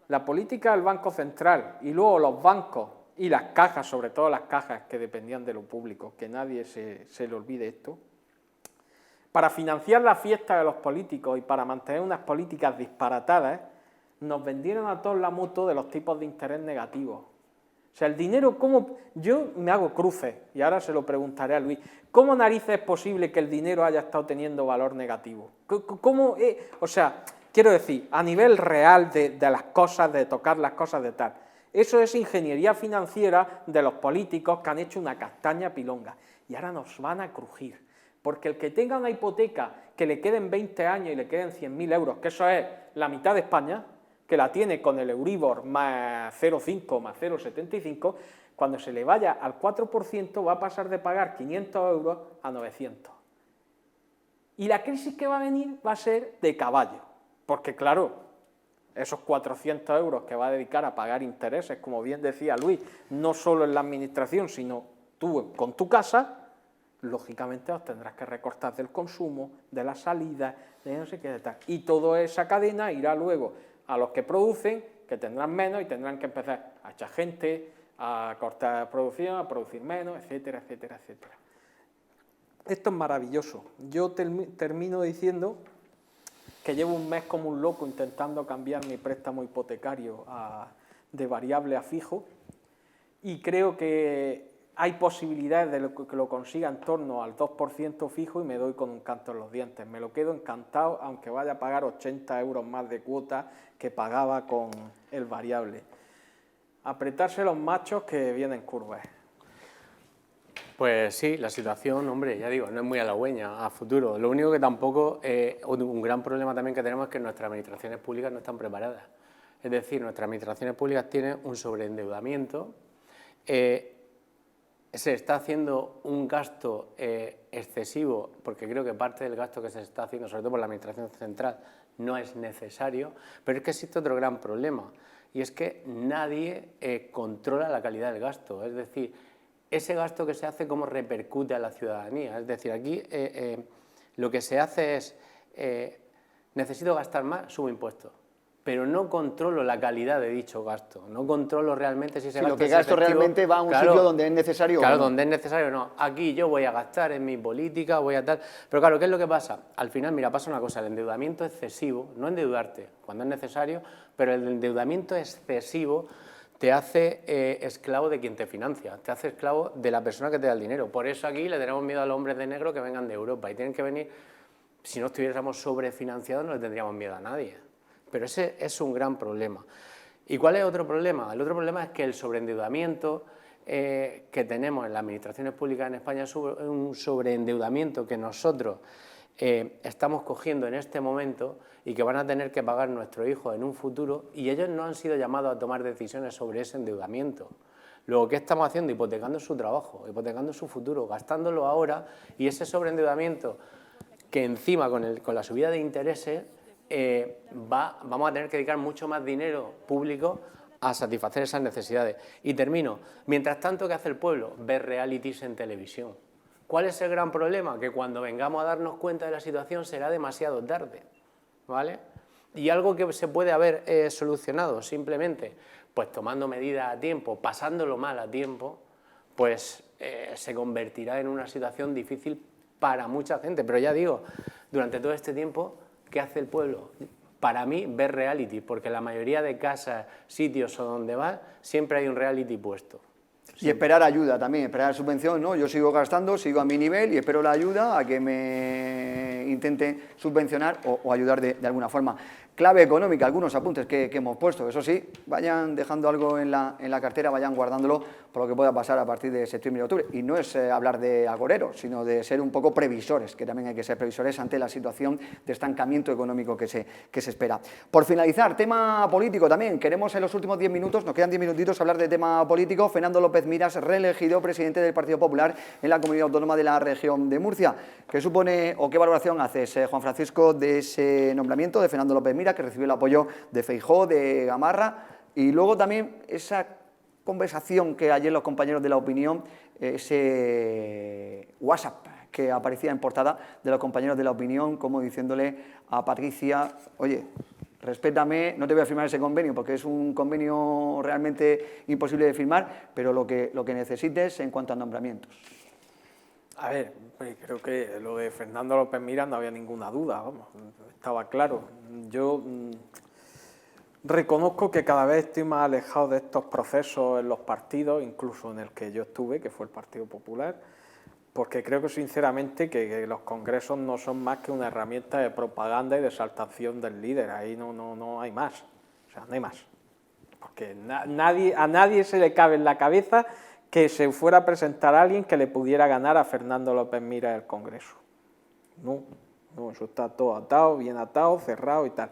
La política del Banco Central y luego los bancos y las cajas, sobre todo las cajas que dependían de lo público, que nadie se le olvide esto, para financiar la fiesta de los políticos y para mantener unas políticas disparatadas, nos vendieron a todos la moto de los tipos de interés negativos. O sea, el dinero, ¿cómo? Yo me hago cruces, y ahora se lo preguntaré a Luis, ¿cómo narices es posible que el dinero haya estado teniendo valor negativo? ¿Cómo? O sea, quiero decir, a nivel real de las cosas, de tocar las cosas de tal. Eso es ingeniería financiera de los políticos que han hecho una castaña pilonga. Y ahora nos van a crujir. Porque el que tenga una hipoteca que le queden 20 años y le queden 100.000 euros, que eso es la mitad de España, que la tiene con el Euribor más 0,5, más 0,75, cuando se le vaya al 4% va a pasar de pagar 500 euros a 900. Y la crisis que va a venir va a ser de caballo, porque claro, esos 400 euros que va a dedicar a pagar intereses, como bien decía Luis, no solo en la administración, sino tú con tu casa, lógicamente os tendrás que recortar del consumo, de la salida, de no sé qué de tal. Y toda esa cadena irá luego a los que producen, que tendrán menos y tendrán que empezar a echar gente, a cortar producción, a producir menos, etcétera, etcétera, etcétera. Esto es maravilloso. Yo termino diciendo que llevo un mes como un loco intentando cambiar mi préstamo hipotecario de variable a fijo y creo que hay posibilidades de que lo consiga en torno al 2% fijo y me doy con un canto en los dientes. Me lo quedo encantado, aunque vaya a pagar 80 euros más de cuota que pagaba con el variable. Apretarse los machos que vienen curvas. Pues sí, la situación, hombre, ya digo, no es muy halagüeña a futuro. Lo único que tampoco, un gran problema también que tenemos es que nuestras administraciones públicas no están preparadas. Es decir, nuestras administraciones públicas tienen un sobreendeudamiento, se está haciendo un gasto excesivo, porque creo que parte del gasto que se está haciendo, sobre todo por la Administración Central, no es necesario, pero es que existe otro gran problema, y es que nadie controla la calidad del gasto, es decir, ese gasto que se hace, cómo repercute a la ciudadanía. Es decir, aquí lo que se hace es, necesito gastar más, subo impuestos, pero no controlo la calidad de dicho gasto, no controlo realmente si ese gasto lo que es gasto efectivo. realmente va a un sitio donde es necesario. Claro, o no. donde es necesario no. Aquí yo voy a gastar en mi política, voy a tal... Pero claro, ¿qué es lo que pasa? Al final, mira, pasa una cosa, el endeudamiento excesivo, no endeudarte cuando es necesario, pero el endeudamiento excesivo te hace esclavo de quien te financia, te hace esclavo de la persona que te da el dinero. Por eso aquí le tenemos miedo a los hombres de negro que vengan de Europa y tienen que venir, si no estuviéramos sobrefinanciados no le tendríamos miedo a nadie. Pero ese es un gran problema. ¿Y cuál es otro problema? El otro problema es que el sobreendeudamiento que tenemos en las administraciones públicas en España es un sobreendeudamiento que nosotros estamos cogiendo en este momento y que van a tener que pagar nuestros hijos en un futuro, y ellos no han sido llamados a tomar decisiones sobre ese endeudamiento. Luego, ¿qué estamos haciendo? Hipotecando su trabajo, hipotecando su futuro, gastándolo ahora, y ese sobreendeudamiento que encima con la subida de intereses vamos a tener que dedicar mucho más dinero público a satisfacer esas necesidades. Y termino. Mientras tanto, ¿qué hace el pueblo? Ver realities en televisión. ¿Cuál es el gran problema? Que cuando vengamos a darnos cuenta de la situación será demasiado tarde, ¿vale? Y algo que se puede haber solucionado simplemente, pues tomando medidas a tiempo, pasándolo mal a tiempo, pues se convertirá en una situación difícil para mucha gente. Pero ya digo, durante todo este tiempo, ¿qué hace el pueblo? Para mí, ver reality, porque la mayoría de casas, sitios o donde vas, siempre hay un reality puesto. Y esperar ayuda también, esperar subvención, ¿no? Yo sigo gastando, sigo a mi nivel y espero la ayuda a que me intenten subvencionar o ayudar de alguna forma. Clave económica, algunos apuntes que hemos puesto, eso sí, vayan dejando algo en la cartera, vayan guardándolo por lo que pueda pasar a partir de septiembre y octubre. Y no es hablar de agoreros, sino de ser un poco previsores, que también hay que ser previsores ante la situación de estancamiento económico que se espera. Por finalizar, tema político también, queremos en los últimos 10 minutos, nos quedan 10 minutitos, hablar de tema político. Fernando López Miras, reelegido presidente del Partido Popular en la Comunidad Autónoma de la Región de Murcia. ¿Qué supone o qué valoración haces, Juan Francisco, de ese nombramiento de Fernando López Miras, que recibió el apoyo de Feijóo, de Gamarra, y luego también esa conversación que ayer los compañeros de La Opinión, ese WhatsApp que aparecía en portada de los compañeros de La Opinión, como diciéndole a Patricia, oye, respétame, no te voy a firmar ese convenio porque es un convenio realmente imposible de firmar, pero lo que necesites en cuanto a nombramientos? A ver, creo que lo de Fernando López Miras no había ninguna duda, vamos, estaba claro. Yo Reconozco que cada vez estoy más alejado de estos procesos en los partidos, incluso en el que yo estuve, que fue el Partido Popular, porque creo que sinceramente que los congresos no son más que una herramienta de propaganda y de exaltación del líder, ahí no hay más, o sea, no hay más. Porque a nadie se le cabe en la cabeza que se fuera a presentar a alguien que le pudiera ganar a Fernando López Miras el Congreso. No, eso está todo atado, bien atado, cerrado y tal.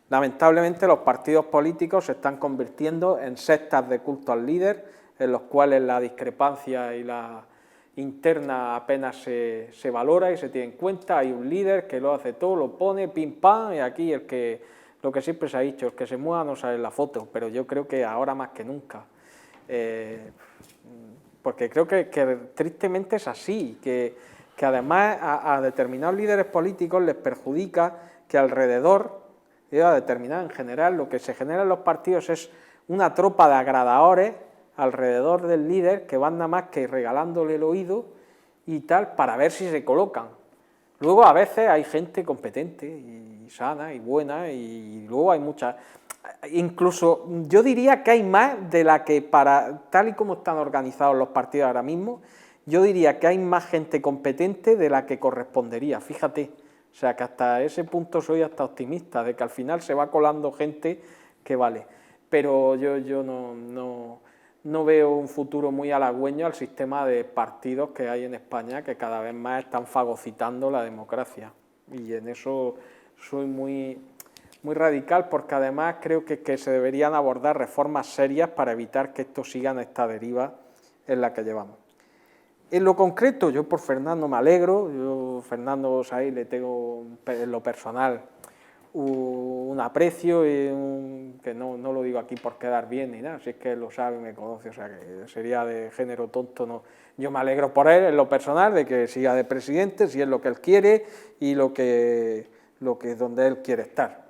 Lamentablemente los partidos políticos se están convirtiendo en sectas de culto al líder, en los cuales la discrepancia y la interna apenas se valora y se tiene en cuenta. Hay un líder que lo hace todo, lo pone, pim pam, y aquí lo que siempre se ha dicho, el que se mueva no sale en la foto, pero yo creo que ahora más que nunca. Porque creo que tristemente es así, que además a determinados líderes políticos les perjudica que alrededor, a determinar en general, lo que se genera en los partidos es una tropa de agradadores alrededor del líder que van nada más que regalándole el oído y tal para ver si se colocan. Luego a veces hay gente competente y sana y buena y luego hay muchas... Incluso yo diría que hay más de la que tal y como están organizados los partidos ahora mismo, yo diría que hay más gente competente de la que correspondería, fíjate. O sea, que hasta ese punto soy hasta optimista, de que al final se va colando gente que vale. Pero yo no veo un futuro muy halagüeño al sistema de partidos que hay en España, que cada vez más están fagocitando la democracia. Y en eso soy muy radical, porque además creo que se deberían abordar reformas serias para evitar que esto siga en esta deriva en la que llevamos. En lo concreto, yo por Fernando me alegro, yo Fernando Sáiz le tengo en lo personal un aprecio, que no lo digo aquí por quedar bien ni nada, si es que él lo sabe, me conoce, o sea que sería de género tonto, no. Yo me alegro por él en lo personal, de que siga de presidente, si es lo que él quiere y donde él quiere estar.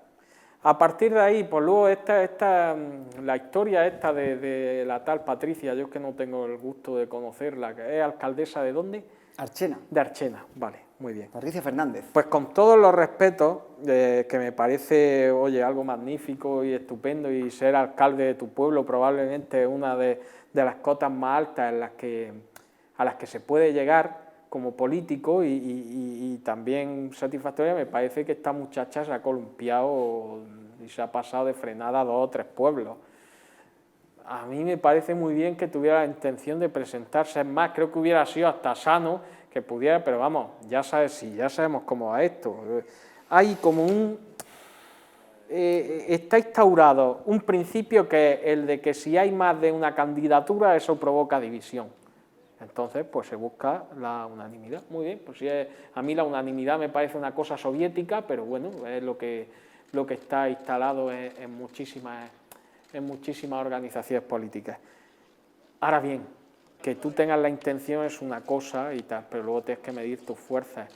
A partir de ahí, pues luego la historia esta de la tal Patricia, yo es que no tengo el gusto de conocerla, que es alcaldesa ¿de dónde? Archena. De Archena, vale, muy bien. Patricia Fernández. Pues con todos los respetos, que me parece, oye, algo magnífico y estupendo, y ser alcalde de tu pueblo probablemente es una de las cotas más altas a las que se puede llegar como político y también satisfactoria. Me parece que esta muchacha se ha columpiado y se ha pasado de frenada a 2 o 3 pueblos. A mí me parece muy bien que tuviera la intención de presentarse, es más, creo que hubiera sido hasta sano que pudiera, pero vamos, ya sabemos cómo va esto. Hay como está instaurado un principio que es el de que si hay más de una candidatura, eso provoca división. Entonces, pues se busca la unanimidad. Muy bien, pues sí, a mí la unanimidad me parece una cosa soviética, pero bueno, es lo que está instalado en muchísimas organizaciones políticas. Ahora bien, que tú tengas la intención es una cosa y tal, pero luego tienes que medir tus fuerzas.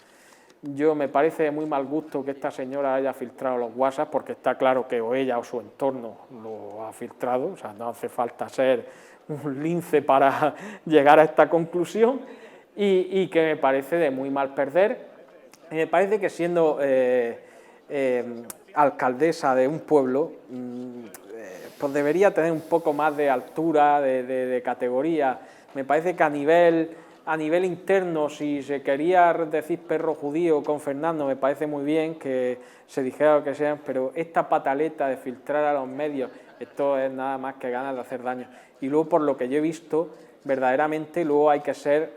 Me parece de muy mal gusto que esta señora haya filtrado los WhatsApp, porque está claro que o ella o su entorno lo ha filtrado, o sea, no hace falta ser un lince para llegar a esta conclusión, y que me parece de muy mal perder. Y me parece que siendo alcaldesa de un pueblo, pues debería tener un poco más de altura, de categoría. Me parece que a nivel interno, si se quería decir perro judío con Fernando, me parece muy bien que se dijera lo que sea, pero esta pataleta de filtrar a los medios, esto es nada más que ganas de hacer daño. Y luego, por lo que yo he visto, verdaderamente luego hay que ser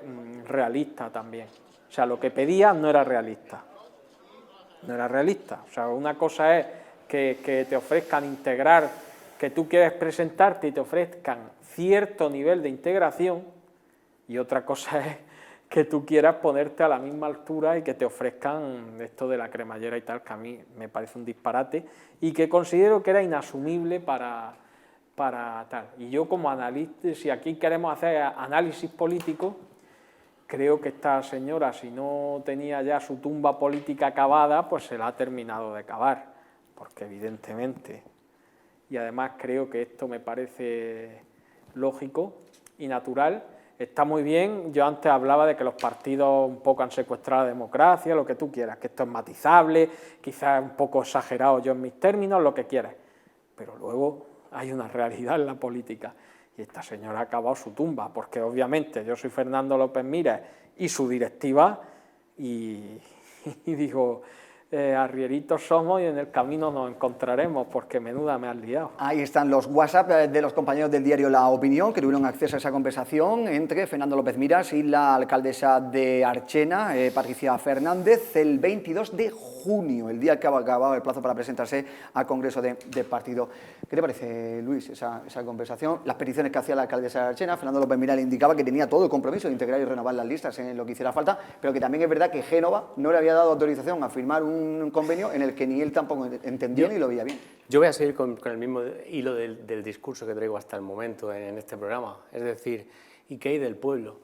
realista también. O sea, lo que pedía no era realista. No era realista. O sea, una cosa es que te ofrezcan integrar, que tú quieres presentarte y te ofrezcan cierto nivel de integración, y otra cosa es que tú quieras ponerte a la misma altura y que te ofrezcan esto de la cremallera y tal, que a mí me parece un disparate y que considero que era inasumible para tal. Y yo como analista, si aquí queremos hacer análisis político, creo que esta señora, si no tenía ya su tumba política acabada, pues se la ha terminado de cavar, porque evidentemente, y además creo que esto me parece lógico y natural. Está muy bien, yo antes hablaba de que los partidos un poco han secuestrado la democracia, lo que tú quieras, que esto es matizable, quizás un poco exagerado yo en mis términos, lo que quieras. pero luego hay una realidad en la política. Y esta señora ha acabado su tumba, porque obviamente yo soy Fernando López Miras y su directiva, y digo, arrieritos somos y en el camino nos encontraremos, porque menuda me has liado. Ahí están los WhatsApp de los compañeros del diario La Opinión, que tuvieron acceso a esa conversación entre Fernando López Miras y la alcaldesa de Archena, Patricia Fernández, el 22 de junio, el día que ha acabado el plazo para presentarse al Congreso del partido. ¿Qué te parece, Luis, esa conversación? Las peticiones que hacía la alcaldesa de Archena, Fernando López Miras le indicaba que tenía todo el compromiso de integrar y renovar las listas en lo que hiciera falta, pero que también es verdad que Génova no le había dado autorización a firmar un convenio en el que ni él tampoco entendió ni lo veía bien. Yo voy a seguir con el mismo hilo del discurso que traigo hasta el momento en este programa, es decir, ¿y qué hay del pueblo?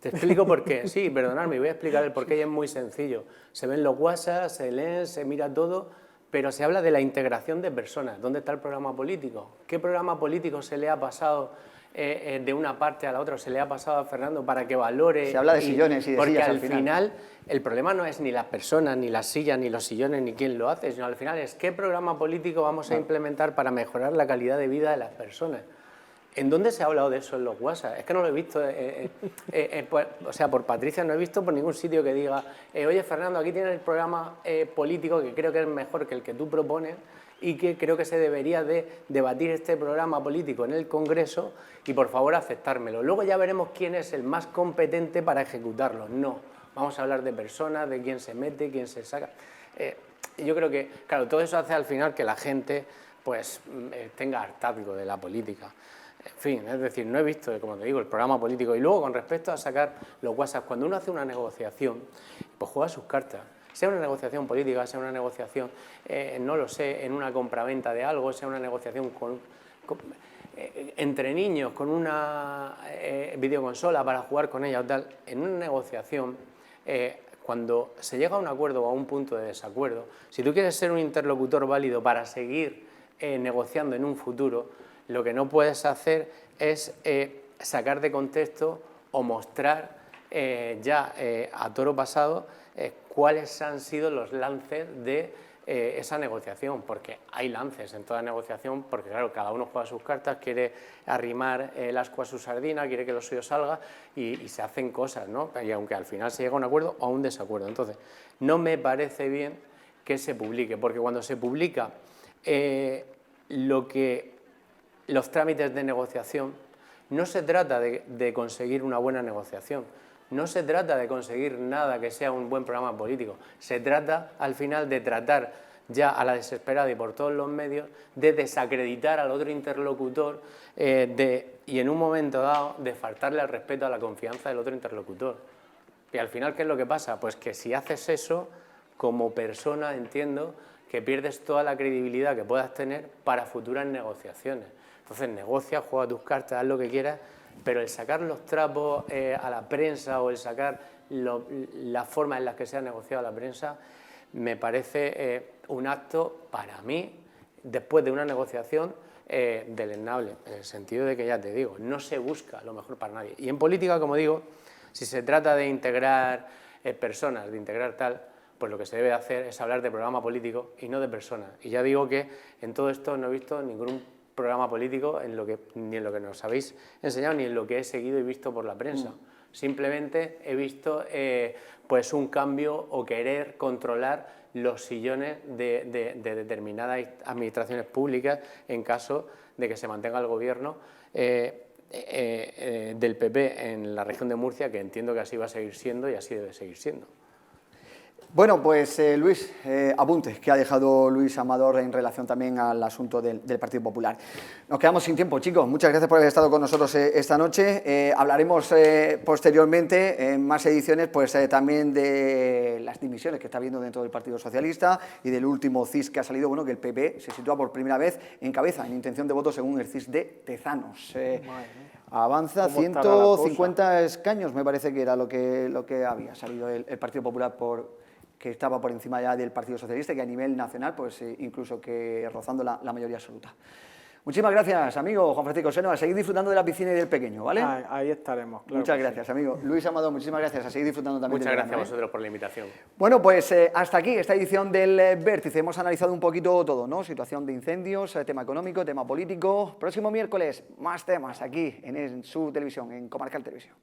Te explico por qué. Sí, perdonadme, voy a explicar el porqué y es muy sencillo. Se ven los WhatsApp, se leen, se mira todo, pero se habla de la integración de personas. ¿Dónde está el programa político? ¿Qué programa político se le ha pasado de una parte a la otra? ¿Se le ha pasado a Fernando para que valore? Se habla de sillones y de sillas al final el problema no es ni las personas, ni las sillas, ni los sillones, ni quién lo hace, sino al final es qué programa político vamos a implementar para mejorar la calidad de vida de las personas. ¿En dónde se ha hablado de eso en los WhatsApp? Es que no lo he visto, o sea, por Patricia no he visto por ningún sitio que diga, oye Fernando, aquí tienes el programa político que creo que es mejor que el que tú propones y que creo que se debería de debatir este programa político en el Congreso y por favor aceptármelo. Luego ya veremos quién es el más competente para ejecutarlo. No, vamos a hablar de personas, de quién se mete, quién se saca. Yo creo que, claro, todo eso hace al final que la gente pues tenga hartazgo de la política. En fin, es decir, no he visto, como te digo, el programa político. Y luego, con respecto a sacar los WhatsApp, cuando uno hace una negociación, pues juega sus cartas. Sea una negociación política, sea una negociación, no lo sé, en una compraventa de algo, sea una negociación entre niños, con una videoconsola para jugar con ella o tal. En una negociación, cuando se llega a un acuerdo o a un punto de desacuerdo, si tú quieres ser un interlocutor válido para seguir negociando en un futuro, lo que no puedes hacer es sacar de contexto o mostrar ya a toro pasado cuáles han sido los lances de esa negociación, porque hay lances en toda negociación, porque claro, cada uno juega sus cartas, quiere arrimar el ascua a su sardina, quiere que lo suyo salga y se hacen cosas, ¿no? Y aunque al final se llega a un acuerdo o a un desacuerdo. Entonces, no me parece bien que se publique, porque cuando se publica los trámites de negociación, no se trata de conseguir una buena negociación, no se trata de conseguir nada que sea un buen programa político, se trata al final de tratar ya a la desesperada y por todos los medios de desacreditar al otro interlocutor y en un momento dado de faltarle al respeto a la confianza del otro interlocutor. Y al final, ¿qué es lo que pasa? Pues que si haces eso, como persona entiendo que pierdes toda la credibilidad que puedas tener para futuras negociaciones. Entonces negocia, juega tus cartas, haz lo que quieras, pero el sacar los trapos a la prensa o el sacar la forma en la que se ha negociado a la prensa me parece un acto, para mí, después de una negociación deleznable, en el sentido de que, ya te digo, no se busca lo mejor para nadie. Y en política, como digo, si se trata de integrar personas, de integrar tal, pues lo que se debe hacer es hablar de programa político y no de personas. Y ya digo que en todo esto no he visto ningún programa político ni en lo que nos habéis enseñado, ni en lo que he seguido y visto por la prensa. Simplemente he visto pues un cambio o querer controlar los sillones de determinadas administraciones públicas en caso de que se mantenga el gobierno del PP en la región de Murcia, que entiendo que así va a seguir siendo y así debe seguir siendo. Bueno, pues Luis, apuntes que ha dejado Luis Amador en relación también al asunto del Partido Popular. Nos quedamos sin tiempo, chicos. Muchas gracias por haber estado con nosotros esta noche. Hablaremos posteriormente en más ediciones pues también de las dimisiones que está habiendo dentro del Partido Socialista y del último CIS que ha salido, bueno, que el PP se sitúa por primera vez en cabeza en intención de voto según el CIS de Tezanos. Avanza 150 escaños, me parece que era lo que había salido el Partido Popular que estaba por encima ya del Partido Socialista, que a nivel nacional, pues incluso que rozando la mayoría absoluta. Muchísimas gracias, amigo Juan Francisco Seno, a seguir disfrutando de la piscina y del pequeño, ¿vale? Ahí estaremos. Claro. Muchas gracias, amigo. Luis Amado, muchísimas gracias, a seguir disfrutando también Muchas del gracias a verano, vosotros por la invitación. Bueno, pues hasta aquí esta edición del Vértice. Hemos analizado un poquito todo, ¿no? Situación de incendios, tema económico, tema político. Próximo miércoles, más temas aquí en su televisión, en Comarcal Televisión.